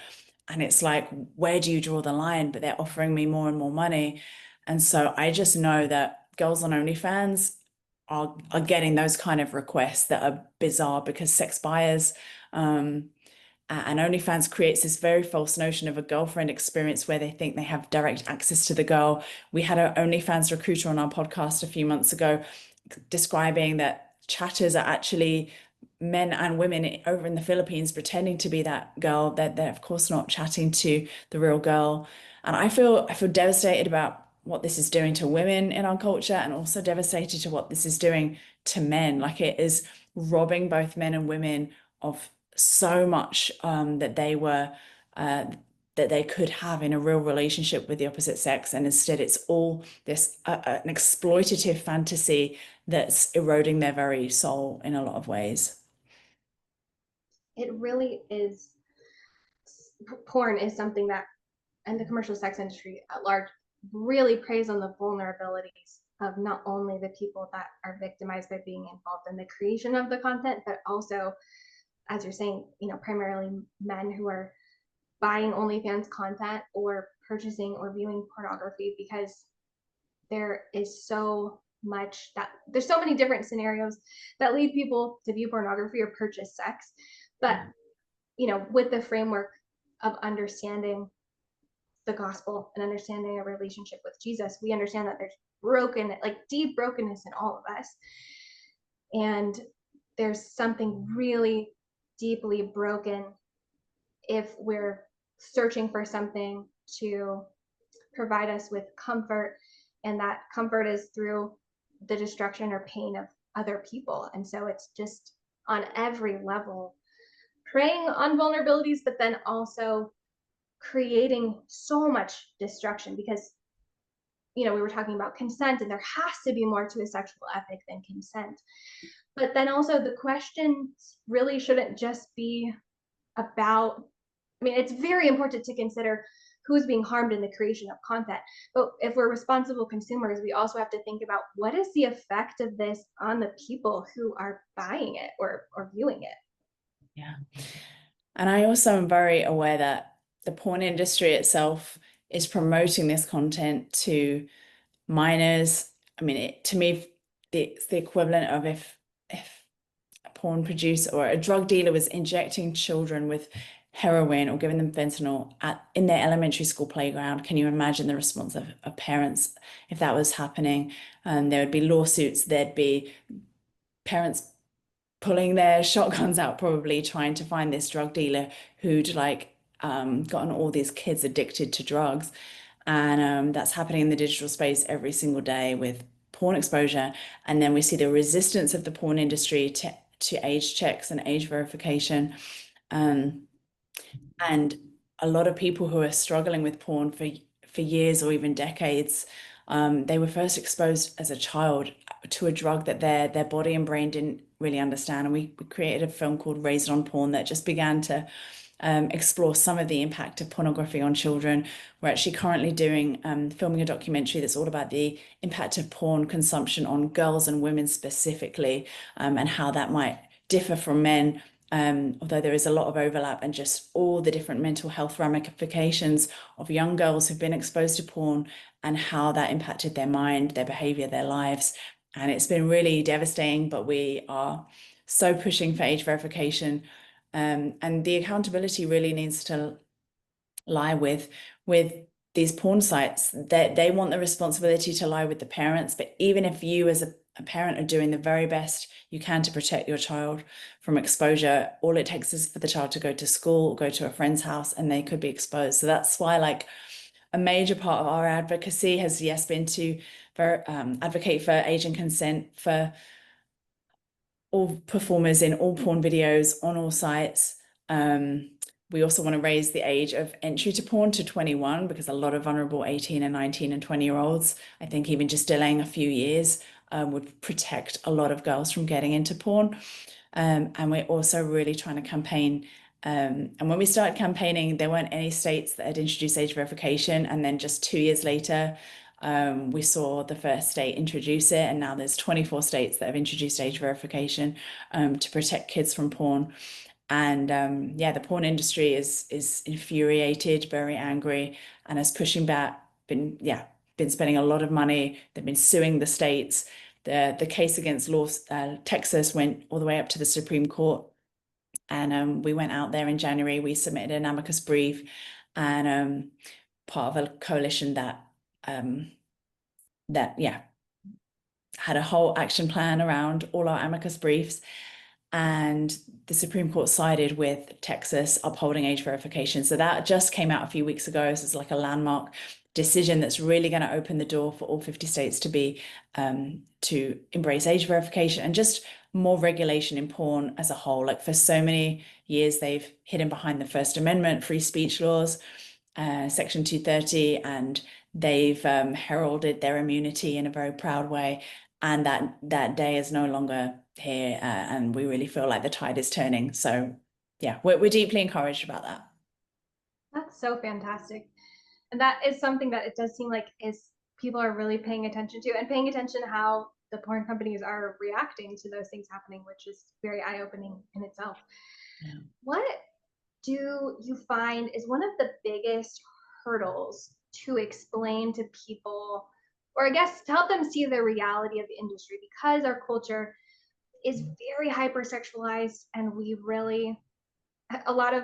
And it's like, where do you draw the line? But they're offering me more and more money. And so I just know that girls on OnlyFans are getting those kind of requests that are bizarre, because sex buyers and OnlyFans creates this very false notion of a girlfriend experience where they think they have direct access to the girl. We had an OnlyFans recruiter on our podcast a few months ago describing that chatters are actually men and women over in the Philippines pretending to be that girl. They're of course not chatting to the real girl. And I feel devastated about what this is doing to women in our culture, and also devastated to what this is doing to men. Like, it is robbing both men and women of so much that they could have in a real relationship with the opposite sex, and instead it's all this an exploitative fantasy that's eroding their very soul in a lot of ways. It really is. Porn is something that, and the commercial sex industry at large, really preys on the vulnerabilities of not only the people that are victimized by being involved in the creation of the content, but also, as you're saying, primarily men who are buying OnlyFans content or purchasing or viewing pornography, because there is so much that there's so many different scenarios that lead people to view pornography or purchase sex. But with the framework of understanding the gospel and understanding a relationship with Jesus, we understand that there's deep brokenness in all of us, and there's something really deeply broken if we're searching for something to provide us with comfort, and that comfort is through the destruction or pain of other people. And so it's just on every level preying on vulnerabilities, but then also creating so much destruction, because we were talking about consent, and there has to be more to a sexual ethic than consent. But then also the questions really shouldn't just be about, it's very important to consider who's being harmed in the creation of content. But if we're responsible consumers, we also have to think about, what is the effect of this on the people who are buying it or viewing it? Yeah. And I also am very aware that the porn industry itself is promoting this content to minors. To me, it's the equivalent of if a porn producer or a drug dealer was injecting children with heroin or giving them fentanyl in their elementary school playground. Can you imagine the response of parents if that was happening? There would be lawsuits. There'd be parents pulling their shotguns out, probably trying to find this drug dealer who'd gotten all these kids addicted to drugs. And that's happening in the digital space every single day with porn exposure. And then we see the resistance of the porn industry to age checks and age verification. And a lot of people who are struggling with porn for years or even decades, they were first exposed as a child to a drug that their body and brain didn't really understand. And we created a film called Raised on Porn that just began to explore some of the impact of pornography on children. We're actually currently filming a documentary that's all about the impact of porn consumption on girls and women specifically, and how that might differ from men, although there is a lot of overlap, and just all the different mental health ramifications of young girls who've been exposed to porn and how that impacted their mind, their behavior, their lives. And it's been really devastating, but we are so pushing for age verification. And the accountability really needs to lie with these porn sites. That they want the responsibility to lie with the parents, but even if you as a parent are doing the very best you can to protect your child from exposure, all it takes is for the child to go to school, go to a friend's house, and they could be exposed. So that's why, like, a major part of our advocacy has been to advocate for age and consent for all performers in all porn videos on all sites. We also want to raise the age of entry to porn to 21, because a lot of vulnerable 18 and 19 and 20-year-olds, I think even just delaying a few years would protect a lot of girls from getting into porn. And we're also really trying to campaign. And when we started campaigning, there weren't any states that had introduced age verification. And then just 2 years later, we saw the first state introduce it, and now there's 24 states that have introduced age verification to protect kids from porn. And the porn industry is infuriated, very angry, and is pushing back. Been spending a lot of money. They've been suing the states. The case against Texas went all the way up to the Supreme Court, and we went out there in January. We submitted an amicus brief, and part of a coalition that had a whole action plan around all our amicus briefs. And the Supreme Court sided with Texas upholding age verification. So that just came out a few weeks ago. So it's like a landmark decision that's really going to open the door for all 50 states to embrace age verification and just more regulation in porn as a whole. Like, for so many years, they've hidden behind the First Amendment, free speech laws, Section 230, and they've heralded their immunity in a very proud way. And that day is no longer here, and we really feel like the tide is turning. So yeah, we're deeply encouraged about that. That's so fantastic. And that is something that it does seem like people are really paying attention to, and paying attention how the porn companies are reacting to those things happening, which is very eye-opening in itself. Yeah. What do you find is one of the biggest hurdles to explain to people, or I guess to help them see the reality of the industry, because our culture is very hypersexualized, and we really, a lot of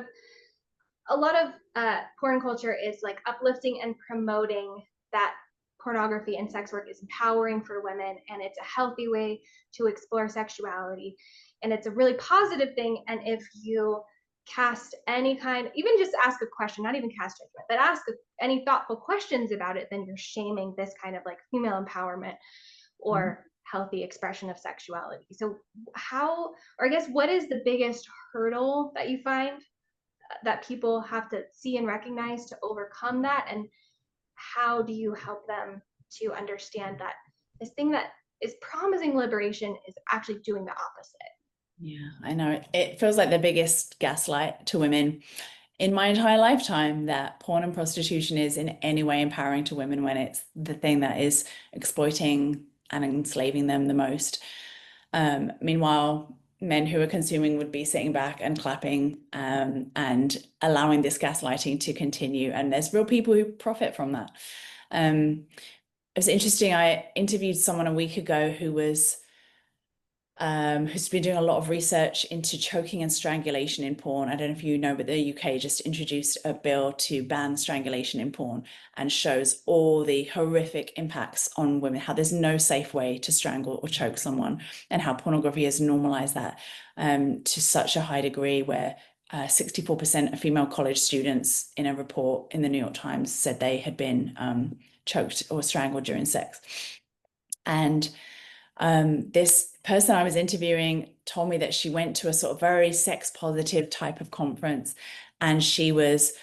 porn culture is like uplifting and promoting that pornography and sex work is empowering for women, and it's a healthy way to explore sexuality, and it's a really positive thing. And if you cast any kind, even just ask a question, not even cast judgment, but ask any thoughtful questions about it, then you're shaming this kind of like female empowerment or healthy expression of sexuality. So how, or I guess, what is the biggest hurdle that you find that people have to see and recognize to overcome that? And how do you help them to understand that this thing that is promising liberation is actually doing the opposite? Yeah, I know. It feels like the biggest gaslight to women in my entire lifetime, that porn and prostitution is in any way empowering to women, when it's the thing that is exploiting and enslaving them the most. Meanwhile, men who are consuming would be sitting back and clapping, and allowing this gaslighting to continue. And there's real people who profit from that. It was interesting. I interviewed someone a week ago who's been doing a lot of research into choking and strangulation in porn. I don't know if you know, but the UK just introduced a bill to ban strangulation in porn, and shows all the horrific impacts on women, how there's no safe way to strangle or choke someone, and how pornography has normalized that to such a high degree, where 64% of female college students in a report in the New York Times said they had been choked or strangled during sex. And this person I was interviewing told me that she went to a sort of very sex positive type of conference, and she was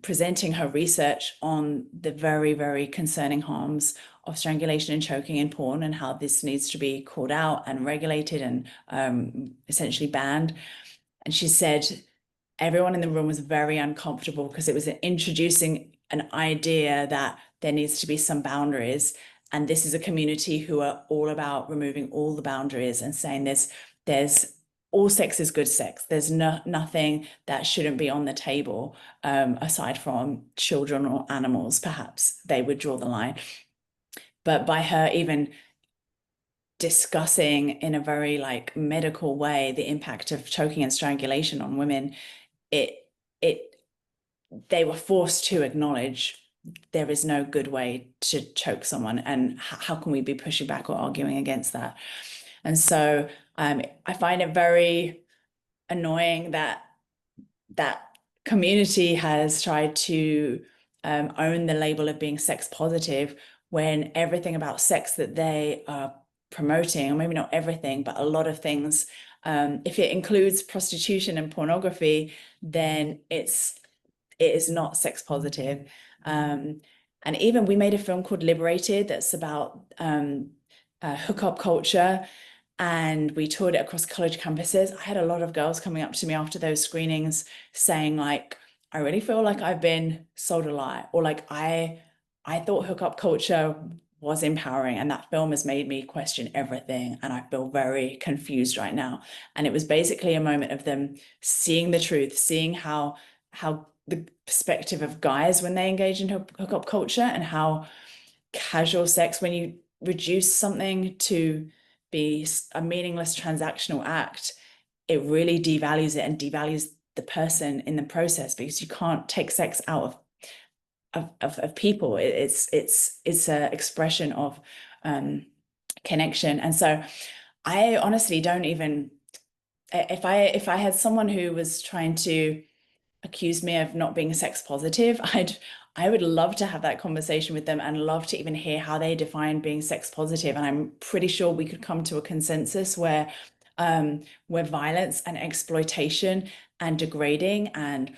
presenting her research on the very, very concerning harms of strangulation and choking in porn, and how this needs to be called out and regulated and essentially banned. And she said everyone in the room was very uncomfortable because it was introducing an idea that there needs to be some boundaries. And this is a community who are all about removing all the boundaries and saying there's all sex is good sex. There's nothing that shouldn't be on the table, aside from children or animals. Perhaps they would draw the line. But by her even discussing in a very like medical way the impact of choking and strangulation on women, they were forced to acknowledge there is no good way to choke someone, and how can we be pushing back or arguing against that? And so I find it very annoying that that community has tried to own the label of being sex positive, when everything about sex that they are promoting, or maybe not everything, but a lot of things, if it includes prostitution and pornography, then it is not sex positive. And even we made a film called Liberated that's about hookup culture, and we toured it across college campuses. I had a lot of girls coming up to me after those screenings saying like, I really feel like I've been sold a lie, or like I thought hookup culture was empowering, and that film has made me question everything, and I feel very confused right now. And it was basically a moment of them seeing the truth, seeing how the perspective of guys when they engage in hookup culture, and how casual sex, when you reduce something to be a meaningless transactional act, it really devalues it and devalues the person in the process, because you can't take sex out of people. It's an expression of connection. And so I honestly don't even, if I had someone who was trying to accuse me of not being sex positive, I would love to have that conversation with them, and love to even hear how they define being sex positive. And I'm pretty sure we could come to a consensus where violence and exploitation and degrading and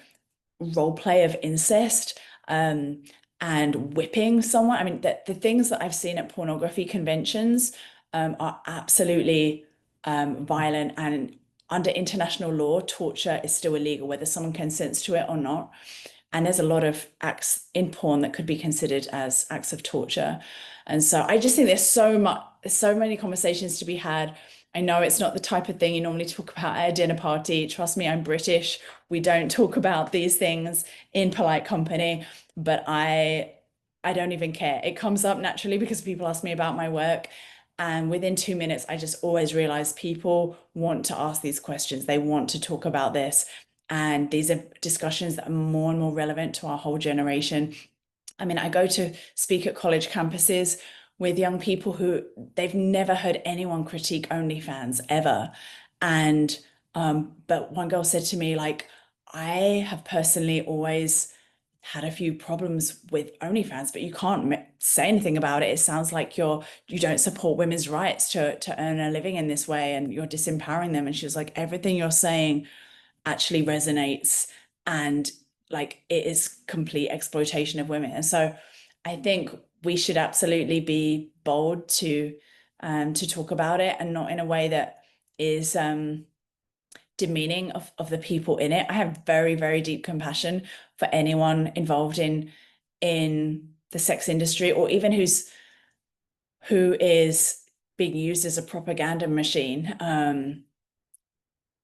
role play of incest and whipping someone, I mean, the things that I've seen at pornography conventions are absolutely violent, and under international law, torture is still illegal, whether someone consents to it or not. And there's a lot of acts in porn that could be considered as acts of torture. And so I just think there's so many conversations to be had. I know it's not the type of thing you normally talk about at a dinner party. Trust me, I'm British. We don't talk about these things in polite company, but I don't even care. It comes up naturally because people ask me about my work. And within 2 minutes, I just always realize people want to ask these questions. They want to talk about this. And these are discussions that are more and more relevant to our whole generation. I mean, I go to speak at college campuses with young people who they've never heard anyone critique OnlyFans ever. And but one girl said to me, like, I have personally always had a few problems with OnlyFans, but you can't say anything about it. It sounds like you don't support women's rights to earn a living in this way, and you're disempowering them. And she was like, everything you're saying actually resonates, and like it is complete exploitation of women. And so I think we should absolutely be bold to talk about it, and not in a way that is demeaning of the people in it. I have very, very deep compassion for anyone involved in the sex industry, or even who is being used as a propaganda machine.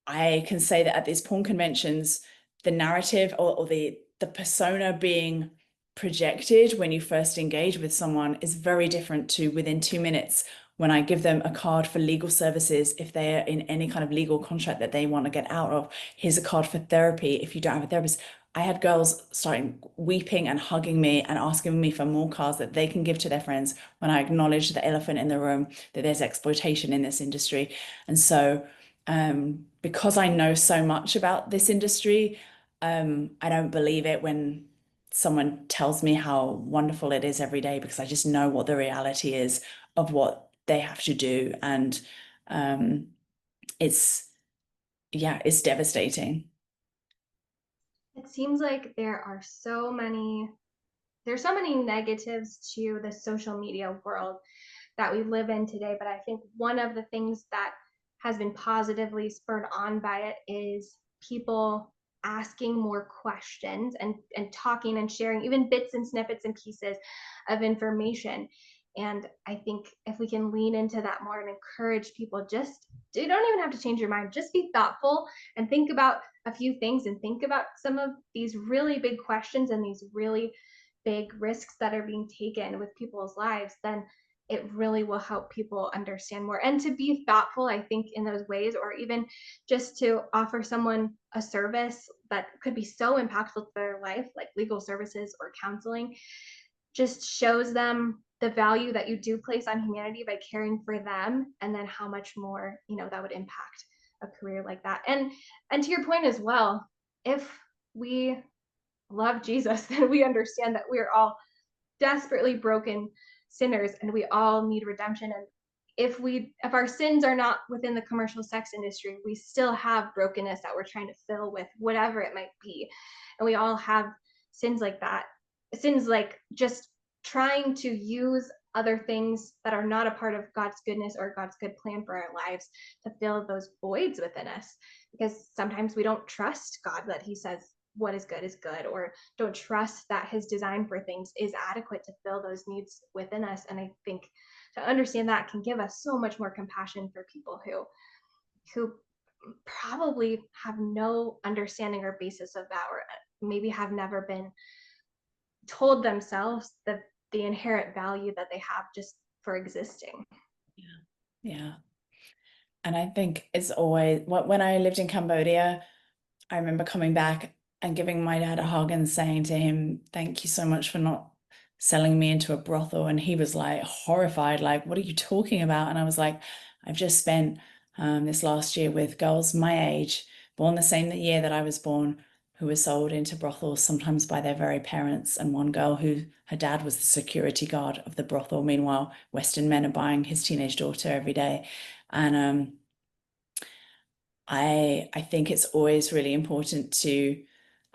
I can say that at these porn conventions, the narrative or the persona being projected when you first engage with someone is very different to within 2 minutes when I give them a card for legal services. If they are in any kind of legal contract that they want to get out of, here's a card for therapy if you don't have a therapist. I had girls starting weeping and hugging me and asking me for more cards that they can give to their friends when I acknowledge the elephant in the room, that there's exploitation in this industry. And so because I know so much about this industry, I don't believe it when someone tells me how wonderful it is every day, because I just know what the reality is of what they have to do. And it's devastating. It seems like there's so many negatives to the social media world that we live in today. But I think one of the things that has been positively spurred on by it is people asking more questions and talking and sharing even bits and snippets and pieces of information. And I think if we can lean into that more and encourage people, just you don't even have to change your mind, just be thoughtful and think about a few things and think about some of these really big questions and these really big risks that are being taken with people's lives, then it really will help people understand more. And to be thoughtful, I think, in those ways, or even just to offer someone a service that could be so impactful to their life, like legal services or counseling, just shows them the value that you do place on humanity by caring for them, and then how much more, that would impact a career like that. And to your point as well, if we love Jesus, then we understand that we're all desperately broken sinners and we all need redemption. And if our sins are not within the commercial sex industry, we still have brokenness that we're trying to fill with whatever it might be. And we all have sins like that. Sins like just trying to use other things that are not a part of God's goodness or God's good plan for our lives to fill those voids within us. Because sometimes we don't trust God that he says what is good, or don't trust that his design for things is adequate to fill those needs within us. And I think to understand that can give us so much more compassion for people who probably have no understanding or basis of that, or maybe have never been told themselves the inherent value that they have just for existing. Yeah. And I think it's always, when I lived in Cambodia, I remember coming back and giving my dad a hug and saying to him, thank you so much for not selling me into a brothel. And he was like horrified, like, what are you talking about? And I was like, I've just spent this last year with girls my age, born the same year that I was born, who were sold into brothels, sometimes by their very parents. And one girl who her dad was the security guard of the brothel. Meanwhile, Western men are buying his teenage daughter every day. And I think it's always really important to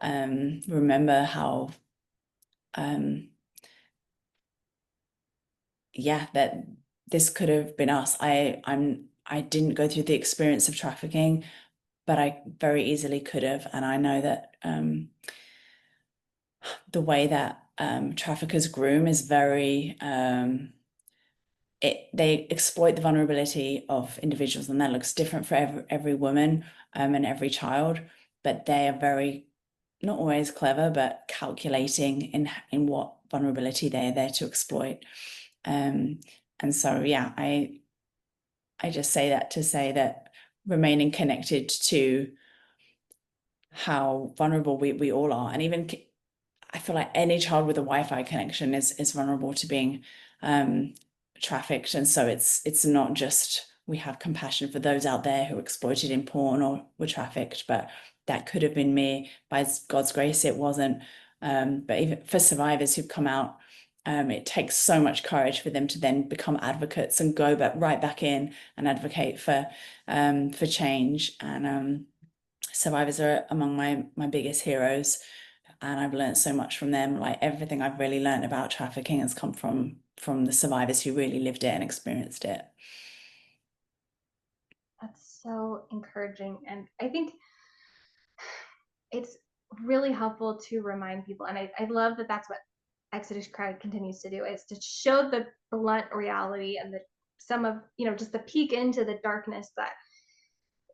remember how that this could have been us. I didn't go through the experience of trafficking, but I very easily could have. And I know that the way that traffickers groom is very they exploit the vulnerability of individuals, and that looks different for every woman and every child. But they are very, not always clever, but calculating in what vulnerability they are there to exploit. And so, yeah, I just say that to say that remaining connected to how vulnerable we all are, and even I feel like any child with a Wi-Fi connection is vulnerable to being trafficked. And so it's not just we have compassion for those out there who are exploited in porn or were trafficked, but that could have been me. By God's grace, it wasn't. But even for survivors who've come out, it takes so much courage for them to then become advocates and go right back in and advocate for change. And survivors are among my biggest heroes. And I've learned so much from them. Like everything I've really learned about trafficking has come from the survivors who really lived it and experienced it. That's so encouraging. And I think it's really helpful to remind people. And I love that that's what Exodus Cry continues to do, is to show the blunt reality and some of, just the peek into the darkness that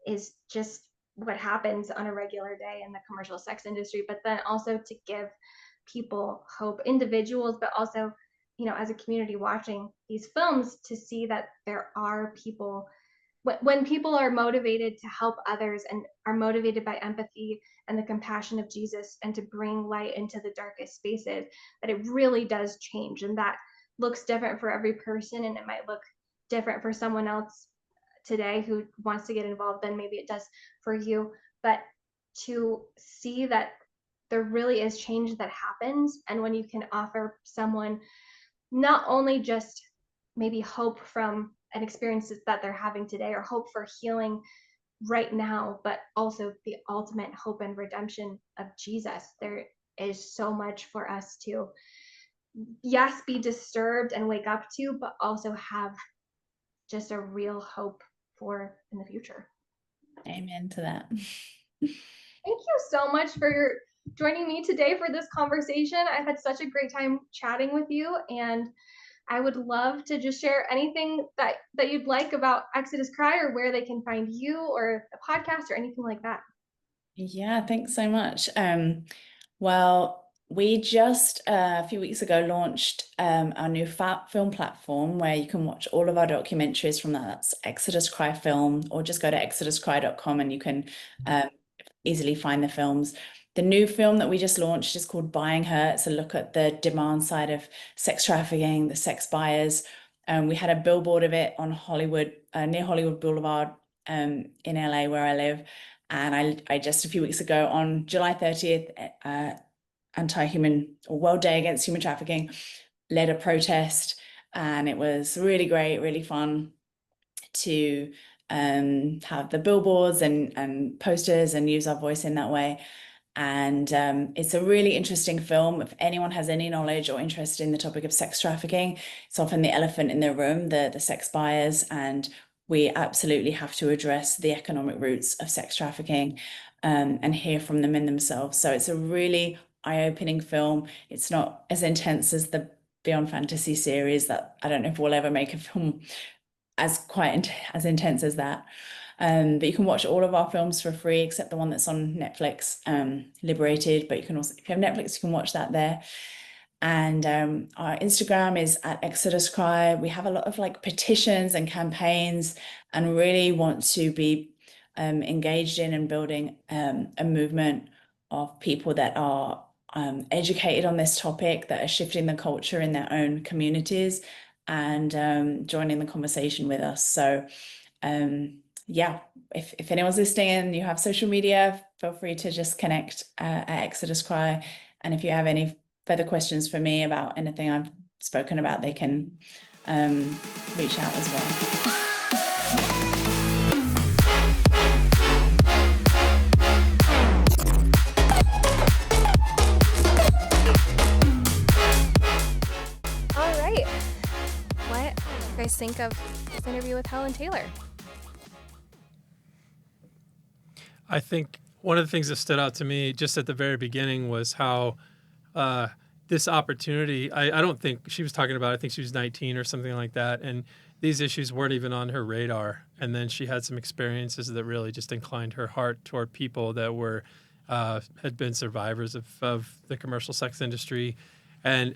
is just what happens on a regular day in the commercial sex industry, but then also to give people hope, individuals, but also, as a community watching these films, to see that there are people, when people are motivated to help others and are motivated by empathy and the compassion of Jesus and to bring light into the darkest spaces, that it really does change. And that looks different for every person, and it might look different for someone else today who wants to get involved than maybe it does for you, but to see that there really is change that happens. And when you can offer someone not only just maybe hope from an experience that they're having today or hope for healing right now, but also the ultimate hope and redemption of Jesus. There is so much for us to, yes, be disturbed and wake up to, but also have just a real hope for in the future. Amen to that. Thank you so much for joining me today for this conversation. I've had such a great time chatting with you, and I would love to just share anything that you'd like about Exodus Cry, or where they can find you or the podcast or anything like that. Yeah, thanks so much. Well, we just a few weeks ago launched our new film platform where you can watch all of our documentaries from that. That's Exodus Cry Film, or just go to exoduscry.com and you can easily find the films. The new film that we just launched is called Buying Her. It's a look at the demand side of sex trafficking, the sex buyers. We had a billboard of it on Hollywood, near Hollywood Boulevard in LA where I live. And I just a few weeks ago on July 30th, anti-human or World Day Against Human Trafficking, led a protest, and it was really great, really fun to have the billboards and posters and use our voice in that way. And it's a really interesting film. If anyone has any knowledge or interest in the topic of sex trafficking, it's often the elephant in the room, the sex buyers, and we absolutely have to address the economic roots of sex trafficking and hear from them in themselves. So it's a really eye-opening film. It's not as intense as the Beyond Fantasy series that I don't know if we'll ever make a film as intense as that. But you can watch all of our films for free, except the one that's on Netflix, Liberated. But you can also, if you have Netflix, you can watch that there. And our Instagram is at Exodus Cry. We have a lot of like petitions and campaigns, and really want to be engaged in and building a movement of people that are educated on this topic, that are shifting the culture in their own communities and joining the conversation with us. So yeah, if anyone's listening and you have social media, feel free to just connect at Exodus Cry. And if you have any further questions for me about anything I've spoken about, they can reach out as well. All right. What do you guys think of this interview with Helen Taylor? I think one of the things that stood out to me just at the very beginning was how this opportunity, I don't think she was talking about, I think she was 19 or something like that. And these issues weren't even on her radar. And then she had some experiences that really just inclined her heart toward people that were, had been survivors of the commercial sex industry. And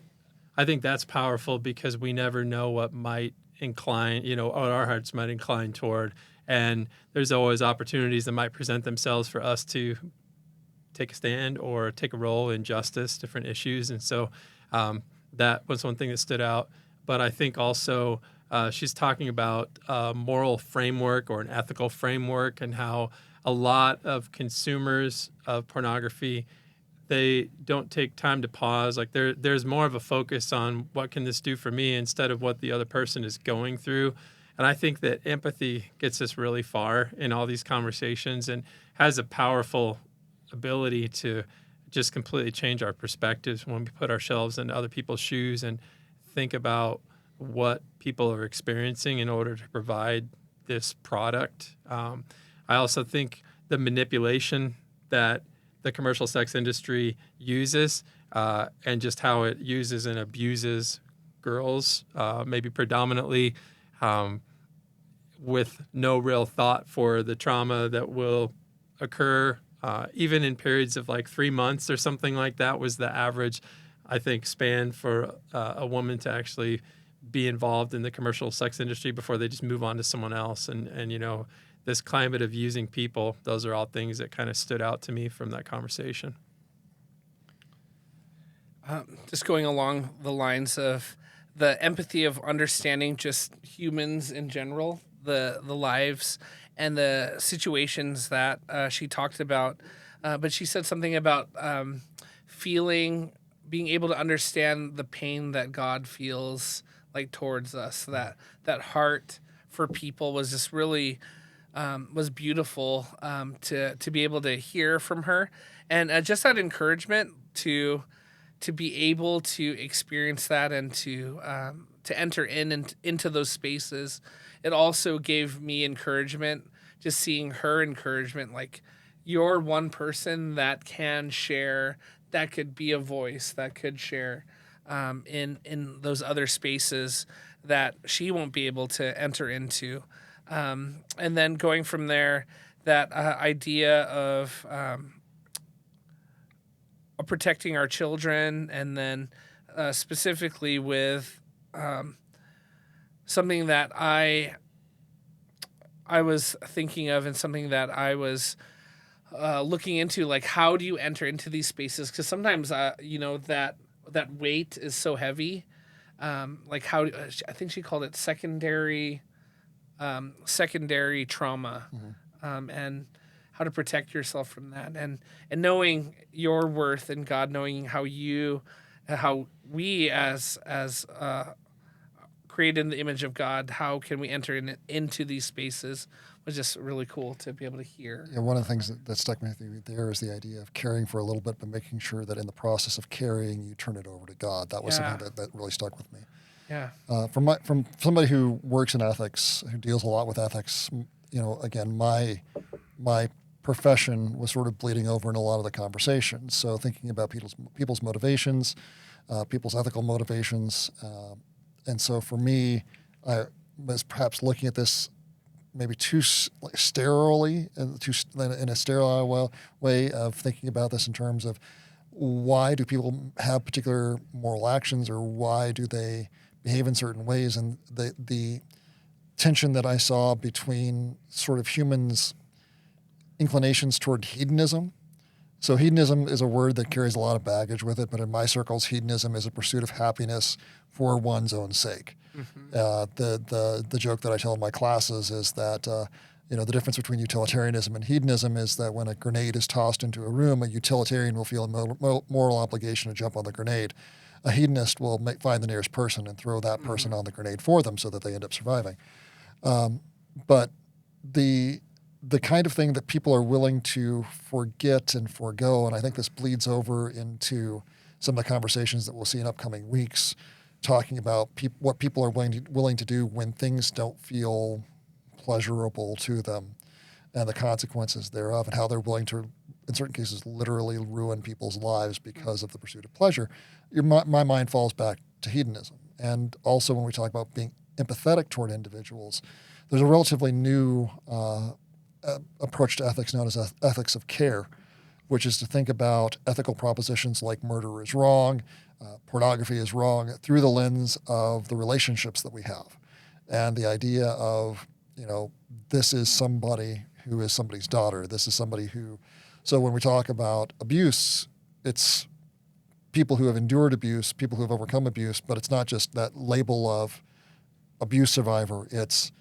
I think that's powerful because we never know what might incline, what our hearts might incline toward. And there's always opportunities that might present themselves for us to take a stand or take a role in justice, different issues. And so that was one thing that stood out. But I think also she's talking about a moral framework or an ethical framework, and how a lot of consumers of pornography, they don't take time to pause. Like there's more of a focus on what can this do for me instead of what the other person is going through. And I think that empathy gets us really far in all these conversations and has a powerful ability to just completely change our perspectives when we put ourselves into other people's shoes and think about what people are experiencing in order to provide this product. I also think the manipulation that the commercial sex industry uses and just how it uses and abuses girls, maybe predominantly with no real thought for the trauma that will occur, even in periods of like 3 months or something like that was the average, I think, span for a woman to actually be involved in the commercial sex industry before they just move on to someone else. And this climate of using people, those are all things that kind of stood out to me from that conversation. Just going along the lines of the empathy of understanding just humans in general, the lives and the situations that she talked about. But she said something about being able to understand the pain that God feels like towards us. That heart for people was just really was beautiful to be able to hear from her, and just that encouragement to be able to experience that and to enter into those spaces. It also gave me encouragement, just seeing her encouragement, like, you're one person that can share, that could be a voice, that could share in those other spaces that she won't be able to enter into. And then going from there, that idea of protecting our children, and then specifically with something that I was thinking of, and something that I was looking into, like, how do you enter into these spaces? Because sometimes, that weight is so heavy. Like, how I think she called it secondary trauma, and how to protect yourself from that, and knowing your worth and God, knowing how we as created in the image of God, how can we enter into these spaces, was just really cool to be able to hear. Yeah, one of the things that stuck with me there is the idea of caring for a little bit, but making sure that in the process of caring, you turn it over to God. That was something that really stuck with me. Yeah. From somebody who works in ethics, who deals a lot with ethics, again, my profession was sort of bleeding over in a lot of the conversations. So thinking about people's motivations, people's ethical motivations, and so for me, I was perhaps looking at this maybe too sterilely, in a sterile way of thinking about this in terms of why do people have particular moral actions, or why do they behave in certain ways, and the tension that I saw between sort of humans' inclinations toward hedonism. So hedonism is a word that carries a lot of baggage with it, but in my circles, hedonism is a pursuit of happiness for one's own sake. Mm-hmm. The joke that I tell in my classes is that the difference between utilitarianism and hedonism is that when a grenade is tossed into a room, a utilitarian will feel a moral obligation to jump on the grenade. A hedonist will find the nearest person and throw that person on the grenade for them so that they end up surviving. But the kind of thing that people are willing to forget and forego, and I think this bleeds over into some of the conversations that we'll see in upcoming weeks, talking about what people are willing to do when things don't feel pleasurable to them, and the consequences thereof, and how they're willing to, in certain cases, literally ruin people's lives because of the pursuit of pleasure. My mind falls back to hedonism. And also when we talk about being empathetic toward individuals, there's a relatively new approach to ethics known as ethics of care, which is to think about ethical propositions like murder is wrong, pornography is wrong, through the lens of the relationships that we have. And the idea of, this is somebody who is somebody's daughter. This is somebody who, so when we talk about abuse, it's people who have endured abuse, people who have overcome abuse, but it's not just that label of abuse survivor, it's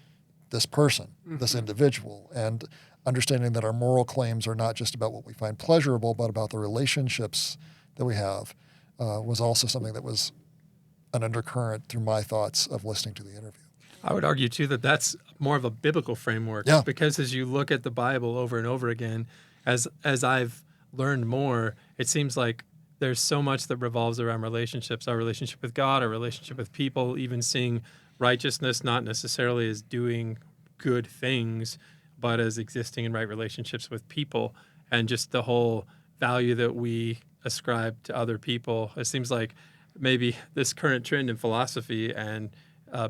this person, this individual, and understanding that our moral claims are not just about what we find pleasurable, but about the relationships that we have, was also something that was an undercurrent through my thoughts of listening to the interview. I would argue, too, that that's more of a biblical framework. Yeah. Because as you look at the Bible over and over again, as I've learned more, it seems like there's so much that revolves around relationships, our relationship with God, our relationship with people, even seeing righteousness not necessarily as doing good things, but as existing in right relationships with people, and just the whole value that we ascribe to other people. It seems like maybe this current trend in philosophy and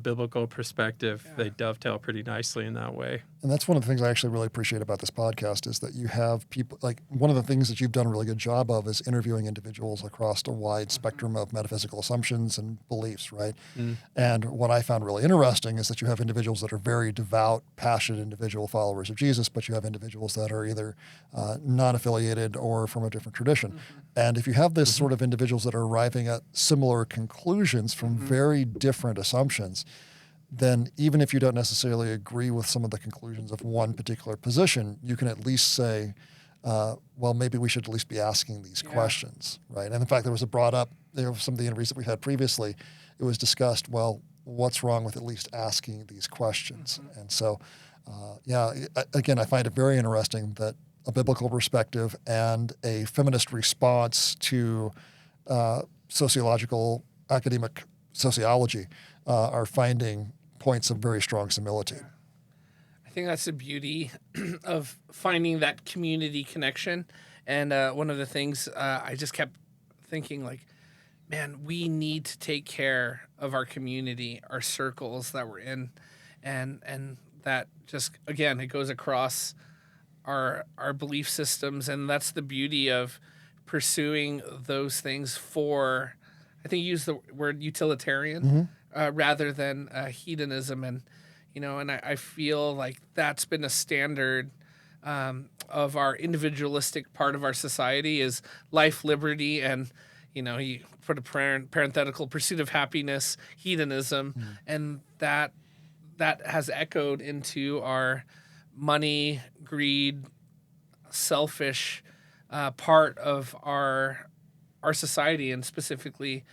biblical perspective, they dovetail pretty nicely in that way. And that's one of the things I actually really appreciate about this podcast is that you have people, like one of the things that you've done a really good job of is interviewing individuals across a wide spectrum of metaphysical assumptions and beliefs, right? And what I found really interesting is that you have individuals that are very devout, passionate individual followers of Jesus, but you have individuals that are either non-affiliated or from a different tradition. And if you have this sort of individuals that are arriving at similar conclusions from very different assumptions, then even if you don't necessarily agree with some of the conclusions of one particular position, you can at least say, well, maybe we should at least be asking these questions, right? And in fact, there was brought up, some of the interviews that we had previously, it was discussed, well, what's wrong with at least asking these questions? Mm-hmm. And so, again, I find it very interesting that a biblical perspective and a feminist response to sociological, academic sociology are finding points of very strong similitude. I think that's the beauty of finding that community connection. And one of the things I just kept thinking, like, man, we need to take care of our community, our circles that we're in. And that just, again, it goes across our belief systems. And that's the beauty of pursuing those things for, I think you use the word utilitarian, rather than hedonism. And, and I feel like that's been a standard of our individualistic part of our society is life, liberty, and, you put a parenthetical pursuit of happiness, hedonism, and that has echoed into our money, greed, selfish part of our society, and specifically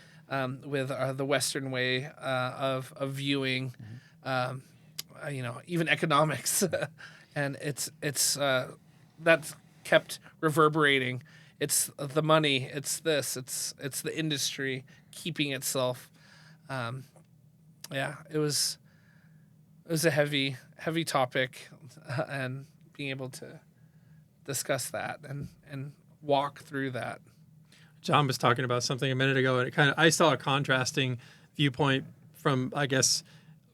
with the Western way of viewing, even economics, and it's that's kept reverberating. It's the money. It's this. It's the industry keeping itself. It was a heavy topic, and being able to discuss that and walk through that. John was talking about something a minute ago, and I saw a contrasting viewpoint from, I guess,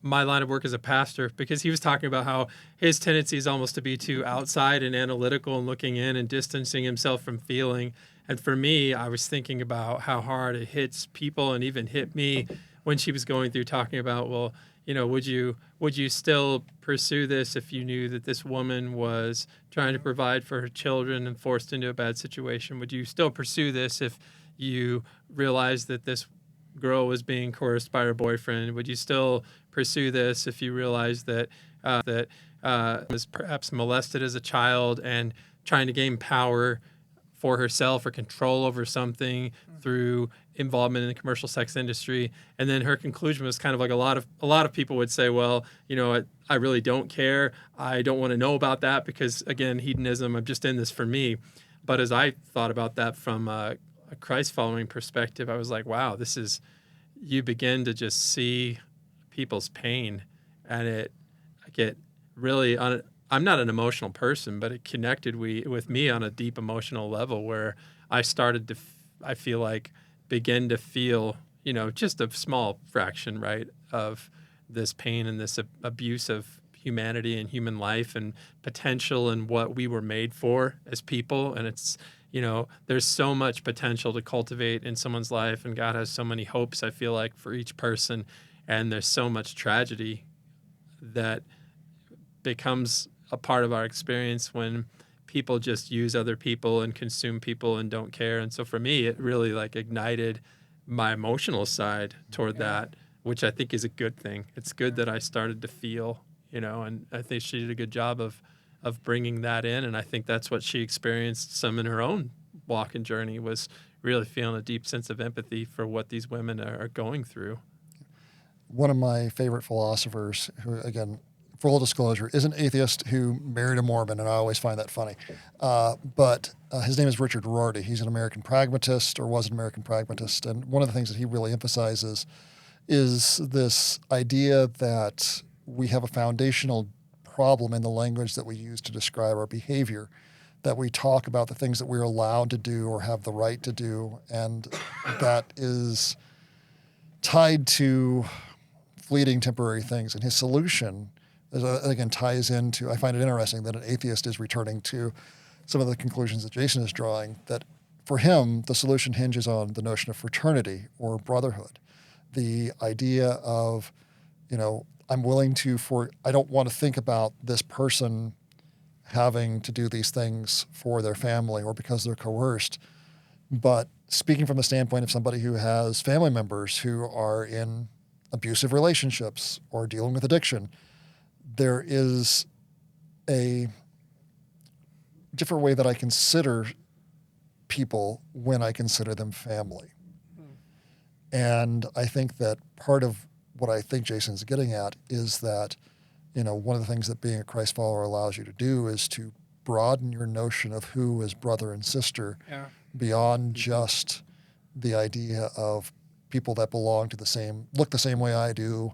my line of work as a pastor, because he was talking about how his tendency is almost to be too outside and analytical and looking in and distancing himself from feeling. And for me, I was thinking about how hard it hits people, and even hit me when she was going through talking about, well, would you still pursue this if you knew that this woman was trying to provide for her children and forced into a bad situation? Would you still pursue this if you realized that this girl was being coerced by her boyfriend? Would you still pursue this if you realized that was perhaps molested as a child and trying to gain power for herself or control over something through involvement in the commercial sex industry? And then her conclusion was kind of like a lot of people would say, well, I really don't care. I don't want to know about that because, again, hedonism, I'm just in this for me. But as I thought about that from a Christ-following perspective, I was like, wow, you begin to just see people's pain, and I get really I'm not an emotional person, but it connected with me on a deep emotional level where I started to, I feel like, begin to feel, just a small fraction, right, of this pain and this abuse of humanity and human life and potential and what we were made for as people. And it's, there's so much potential to cultivate in someone's life, and God has so many hopes, I feel like, for each person. And there's so much tragedy that becomes a part of our experience when people just use other people and consume people and don't care. And so for me, it really ignited my emotional side toward that, which I think is a good thing. It's good that I started to feel, and I think she did a good job of bringing that in. And I think that's what she experienced some in her own walk and journey, was really feeling a deep sense of empathy for what these women are going through. One of my favorite philosophers, who, again, full disclosure, is an atheist who married a Mormon, and I always find that funny. But his name is Richard Rorty. He's an American pragmatist, or was an American pragmatist. And one of the things that he really emphasizes is this idea that we have a foundational problem in the language that we use to describe our behavior, that we talk about the things that we're allowed to do or have the right to do, and that is tied to fleeting temporary things. And his solution, again, ties into, I find it interesting that an atheist is returning to some of the conclusions that Jason is drawing, that for him, the solution hinges on the notion of fraternity or brotherhood. The idea of, I'm willing to, I don't want to think about this person having to do these things for their family or because they're coerced, but speaking from the standpoint of somebody who has family members who are in abusive relationships or dealing with addiction, there is a different way that I consider people when I consider them family. And I think that part of what I think Jason's getting at is that, one of the things that being a Christ follower allows you to do is to broaden your notion of who is brother and sister beyond just the idea of people that belong to look the same way I do,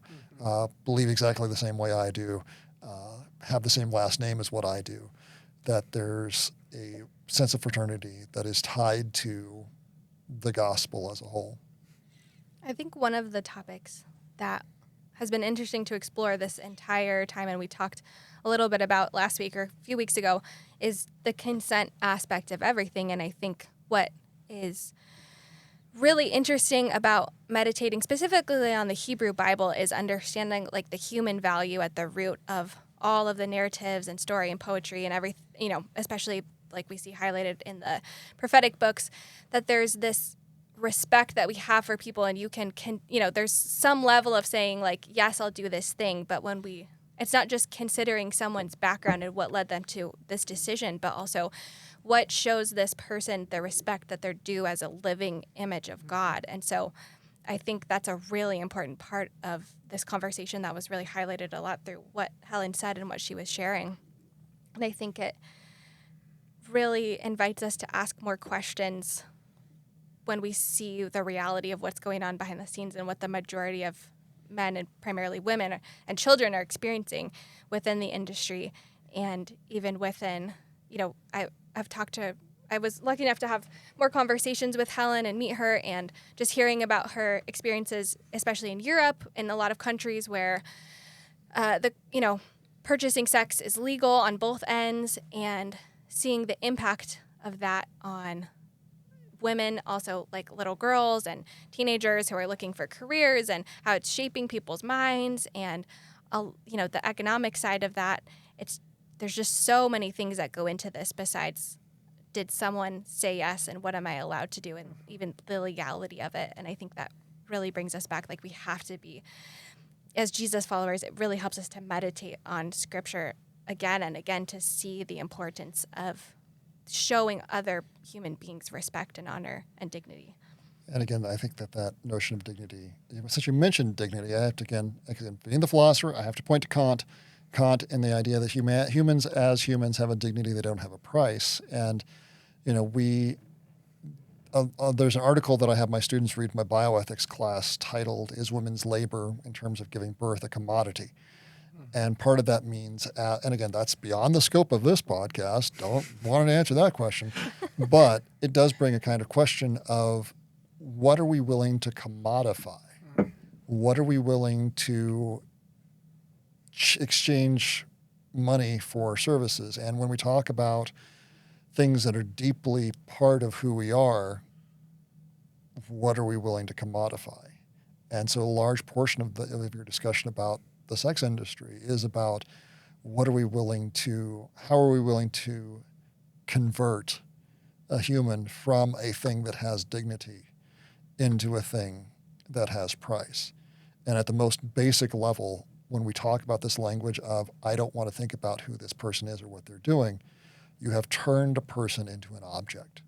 believe exactly the same way I do, have the same last name as what I do. That there's a sense of fraternity that is tied to the gospel as a whole. I think one of the topics that has been interesting to explore this entire time, and we talked a little bit about last week or a few weeks ago, is the consent aspect of everything. And I think what is really interesting about meditating specifically on the Hebrew Bible is understanding like the human value at the root of all of the narratives and story and poetry and everything, especially like we see highlighted in the prophetic books, that there's this respect that we have for people, and you can there's some level of saying like, yes, I'll do this thing, but it's not just considering someone's background and what led them to this decision, but also what shows this person the respect that they're due as a living image of God. And so I think that's a really important part of this conversation that was really highlighted a lot through what Helen said and what she was sharing. And I think it really invites us to ask more questions when we see the reality of what's going on behind the scenes and what the majority of men and primarily women and children are experiencing within the industry. And even within, I was lucky enough to have more conversations with Helen and meet her, and just hearing about her experiences, especially in Europe, in a lot of countries where purchasing sex is legal on both ends, and seeing the impact of that on women, also like little girls and teenagers who are looking for careers, and how it's shaping people's minds, and the economic side of that. There's just so many things that go into this besides did someone say yes and what am I allowed to do, and even the legality of it. And I think that really brings us back, like we have to be, as Jesus followers, it really helps us to meditate on Scripture again and again to see the importance of showing other human beings respect and honor and dignity. And again, I think that notion of dignity, since you mentioned dignity, I have to, again, being the philosopher, I have to point to Kant and the idea that humans as humans have a dignity, they don't have a price. And, there's an article that I have my students read in my bioethics class titled, "Is Women's Labor, in Terms of Giving Birth, a Commodity?" And part of that means, and again, that's beyond the scope of this podcast, don't want to answer that question, but it does bring a kind of question of what are we willing to commodify? What are we willing to exchange money for services? And when we talk about things that are deeply part of who we are, what are we willing to commodify? And so a large portion of your discussion about the sex industry is about how are we willing to convert a human from a thing that has dignity into a thing that has price. And at the most basic level, when we talk about this language of, I don't want to think about who this person is or what they're doing, you have turned a person into an object.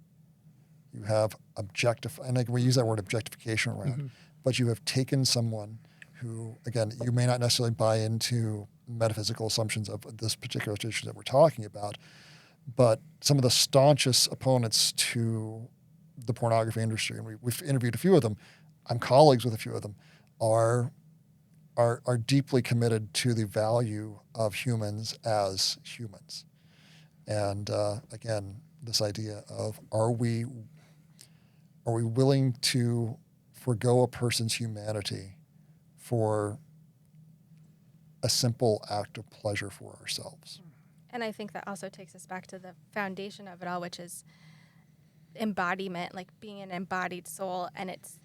You have and we use that word objectification around, but you have taken someone who, again, you may not necessarily buy into metaphysical assumptions of this particular issue that we're talking about, but some of the staunchest opponents to the pornography industry, and we've interviewed a few of them, I'm colleagues with a few of them, are deeply committed to the value of humans as humans. And again, this idea of are we willing to forgo a person's humanity for a simple act of pleasure for ourselves? And I think that also takes us back to the foundation of it all, which is embodiment, like being an embodied soul. And it's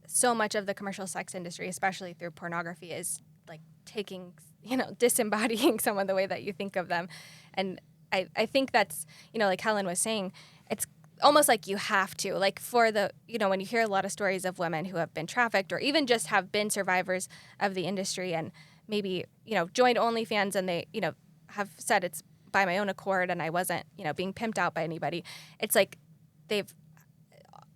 so much of the commercial sex industry, especially through pornography, is like taking, disembodying someone the way that you think of them. And I think that's, like Helen was saying, almost like you have to, like for the, when you hear a lot of stories of women who have been trafficked or even just have been survivors of the industry and maybe, joined OnlyFans and they, have said it's by my own accord and I wasn't, being pimped out by anybody. It's like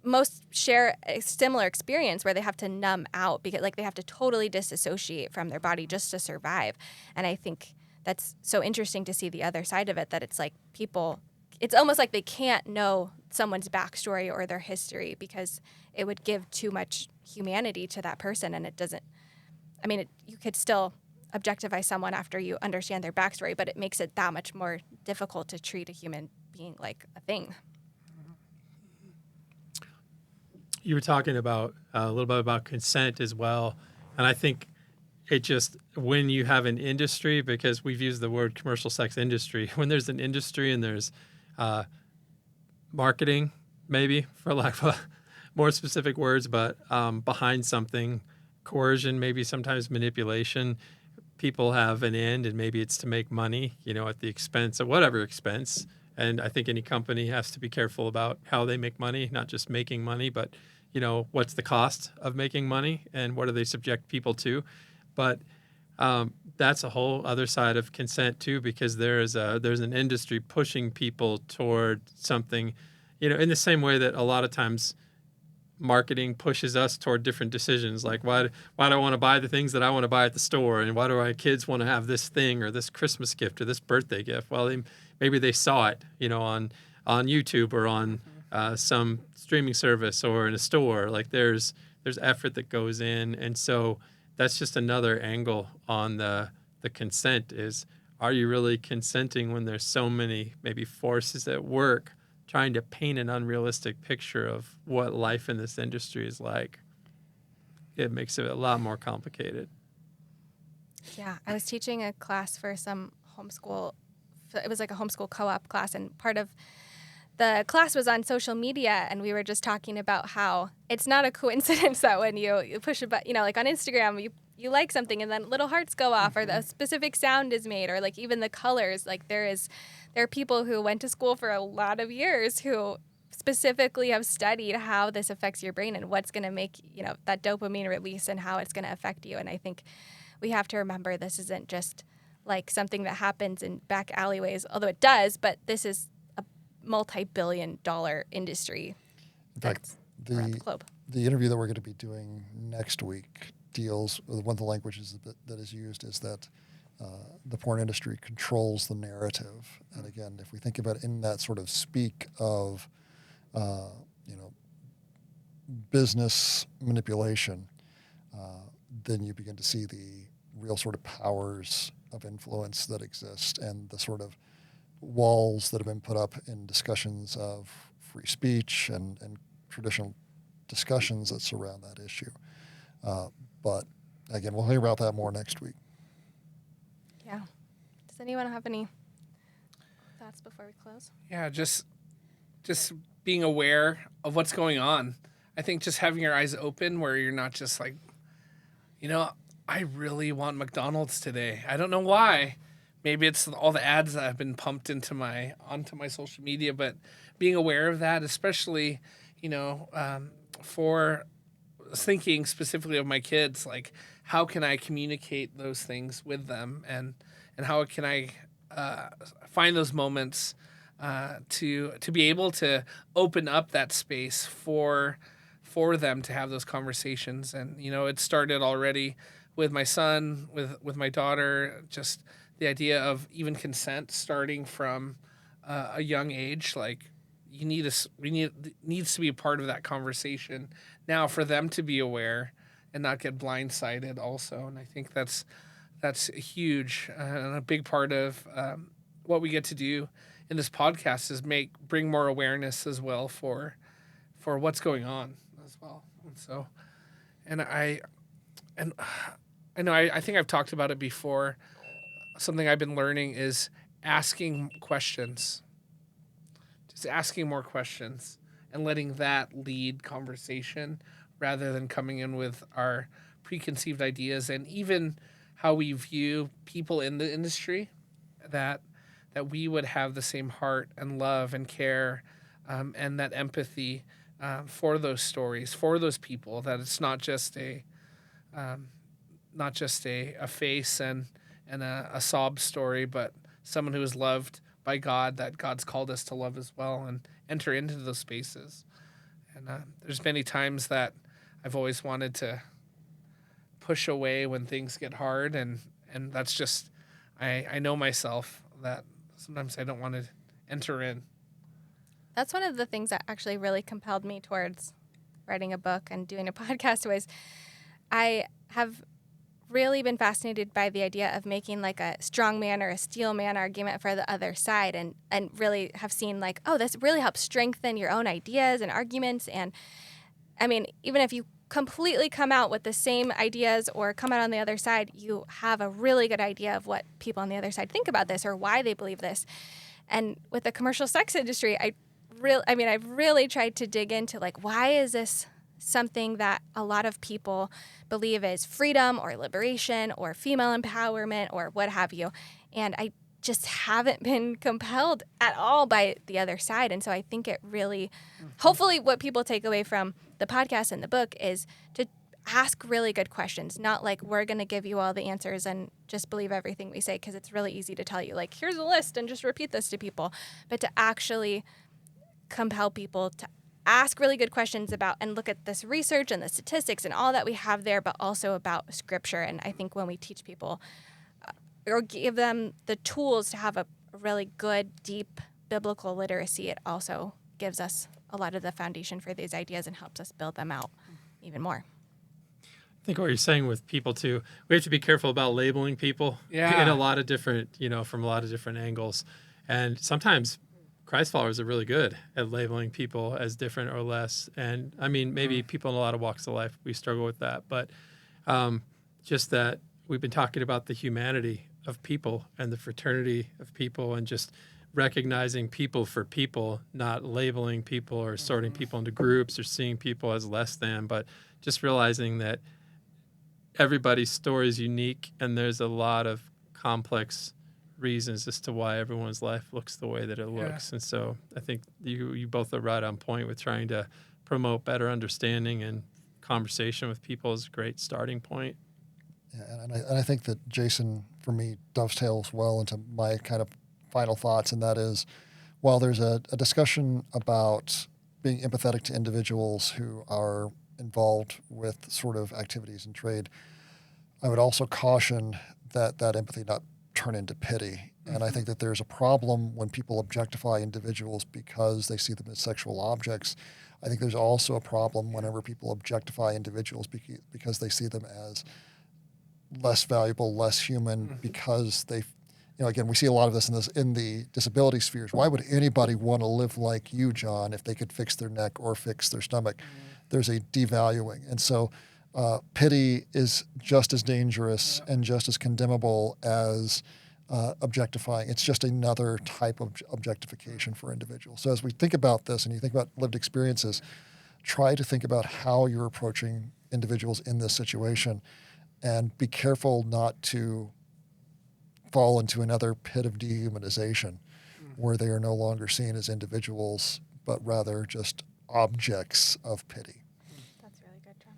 most share a similar experience where they have to numb out because like they have to totally disassociate from their body just to survive. And I think that's so interesting to see the other side of it, that it's like it's almost like they can't know someone's backstory or their history because it would give too much humanity to that person. And it doesn't, you could still objectify someone after you understand their backstory, but it makes it that much more difficult to treat a human being like a thing. You were talking about a little bit about consent as well. And I think it just, when you have an industry, because we've used the word commercial sex industry, when there's an industry and there's marketing, maybe for lack of more specific words, but behind something, coercion, maybe sometimes manipulation, people have an end and maybe it's to make money, at the expense of whatever expense. And I think any company has to be careful about how they make money, not just making money, but, what's the cost of making money and what do they subject people to? But that's a whole other side of consent too, because there's an industry pushing people toward something, in the same way that a lot of times marketing pushes us toward different decisions. Like why do I want to buy the things that I want to buy at the store? And why do my kids want to have this thing or this Christmas gift or this birthday gift? Well, maybe they saw it, on YouTube or on some streaming service or in a store. Like there's effort that goes in. And so that's just another angle on the consent is, are you really consenting when there's so many maybe forces at work trying to paint an unrealistic picture of what life in this industry is like? It makes it a lot more complicated. Yeah, I was teaching a class for some homeschool. It was like a homeschool co-op class, and part of the class was on social media, and we were just talking about how it's not a coincidence that when you push a button, like on Instagram, you like something and then little hearts go off, or the specific sound is made, or like even the colors. Like there are people who went to school for a lot of years who specifically have studied how this affects your brain and what's going to make, that dopamine release and how it's going to affect you. And I think we have to remember this isn't just like something that happens in back alleyways, although it does, but this is a multi-billion-dollar industry. In fact, around the globe. The interview that we're going to be doing next week deals with one of the languages that is used is that the porn industry controls the narrative. And again, if we think about it in that sort of speak of, business manipulation, then you begin to see the real sort of powers of influence that exist and the sort of walls that have been put up in discussions of free speech and traditional discussions that surround that issue. But again, we'll hear about that more next week. Yeah. Does anyone have any thoughts before we close? Yeah, just being aware of what's going on. I think just having your eyes open where you're not just like, I really want McDonald's today. I don't know why. Maybe it's all the ads that have been pumped onto my social media, but being aware of that, especially, for thinking specifically of my kids, like how can I communicate those things with them, and how can I find those moments to be able to open up that space for them to have those conversations. And it started already with my son, with my daughter, just the idea of even consent starting from a young age. Like needs to be a part of that conversation now for them to be aware and not get blindsided also. And I think that's huge, and a big part of what we get to do in this podcast is bring more awareness as well for what's going on as well. And so, I know I think I've talked about it before. Something I've been learning is asking questions. Just asking more questions and letting that lead conversation rather than coming in with our preconceived ideas, and even how we view people in the industry, that we would have the same heart and love and care and that empathy for those stories, for those people, that it's not just a face and a sob story, but someone who is loved by God, that God's called us to love as well and enter into those spaces. And there's many times that I've always wanted to push away when things get hard, and that's just, I know myself that sometimes I don't want to enter in. That's one of the things that actually really compelled me towards writing a book and doing a podcast was I have really been fascinated by the idea of making like a strong man or a steel man argument for the other side, and really have seen like, oh, this really helps strengthen your own ideas and arguments. And I mean, even if you completely come out with the same ideas or come out on the other side, you have a really good idea of what people on the other side think about this or why they believe this. And with the commercial sex industry, I've really tried to dig into like, why is this something that a lot of people believe is freedom or liberation or female empowerment or what have you. And I just haven't been compelled at all by the other side. And so I think it really, hopefully what people take away from the podcast and the book is to ask really good questions, not like we're going to give you all the answers and just believe everything we say, because it's really easy to tell you like, here's a list and just repeat this to people, but to actually compel people to ask really good questions about and look at this research and the statistics and all that we have there, but also about scripture. And I think when we teach people or give them the tools to have a really good, deep biblical literacy, it also gives us a lot of the foundation for these ideas and helps us build them out even more. I think what you're saying with people too, we have to be careful about labeling people in a lot of different, from a lot of different angles. And sometimes Christ followers are really good at labeling people as different or less. And I mean, maybe people in a lot of walks of life, we struggle with that. But just that we've been talking about the humanity of people and the fraternity of people and just recognizing people for people, not labeling people or sorting people into groups or seeing people as less than, but just realizing that everybody's story is unique and there's a lot of complex reasons as to why everyone's life looks the way that it looks. And so I think you both are right on point with trying to promote better understanding, and conversation with people is a great starting point. Yeah, and I think that Jason, for me, dovetails well into my kind of final thoughts, and that is, while there's a discussion about being empathetic to individuals who are involved with sort of activities in trade, I would also caution that empathy not turn into pity. And I think that there's a problem when people objectify individuals because they see them as sexual objects. I think there's also a problem whenever people objectify individuals because they see them as less valuable, less human, because they, again, we see a lot of this in the disability spheres. Why would anybody want to live like you, John, if they could fix their neck or fix their stomach? There's a devaluing. And so pity is just as dangerous and just as condemnable as objectifying. It's just another type of objectification for individuals. So as we think about this and you think about lived experiences, try to think about how you're approaching individuals in this situation, and be careful not to fall into another pit of dehumanization where they are no longer seen as individuals, but rather just objects of pity. That's really good, John.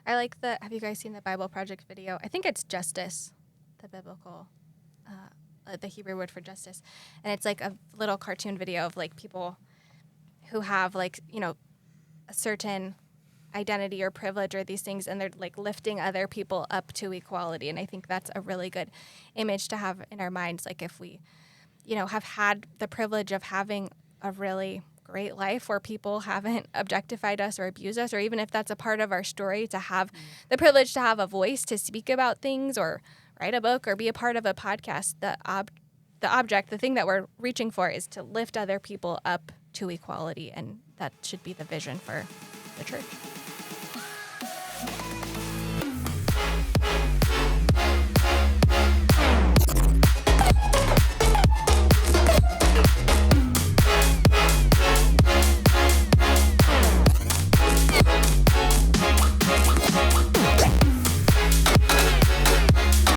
I like have you guys seen the Bible Project video? I think it's justice, the biblical, the Hebrew word for justice. And it's like a little cartoon video of like people who have like, a certain identity or privilege or these things, and they're like lifting other people up to equality. And I think that's a really good image to have in our minds. Like if we, have had the privilege of having a really great life where people haven't objectified us or abused us, or even if that's a part of our story, to have the privilege to have a voice to speak about things or write a book or be a part of a podcast, the thing that we're reaching for is to lift other people up to equality. And that should be the vision for the church.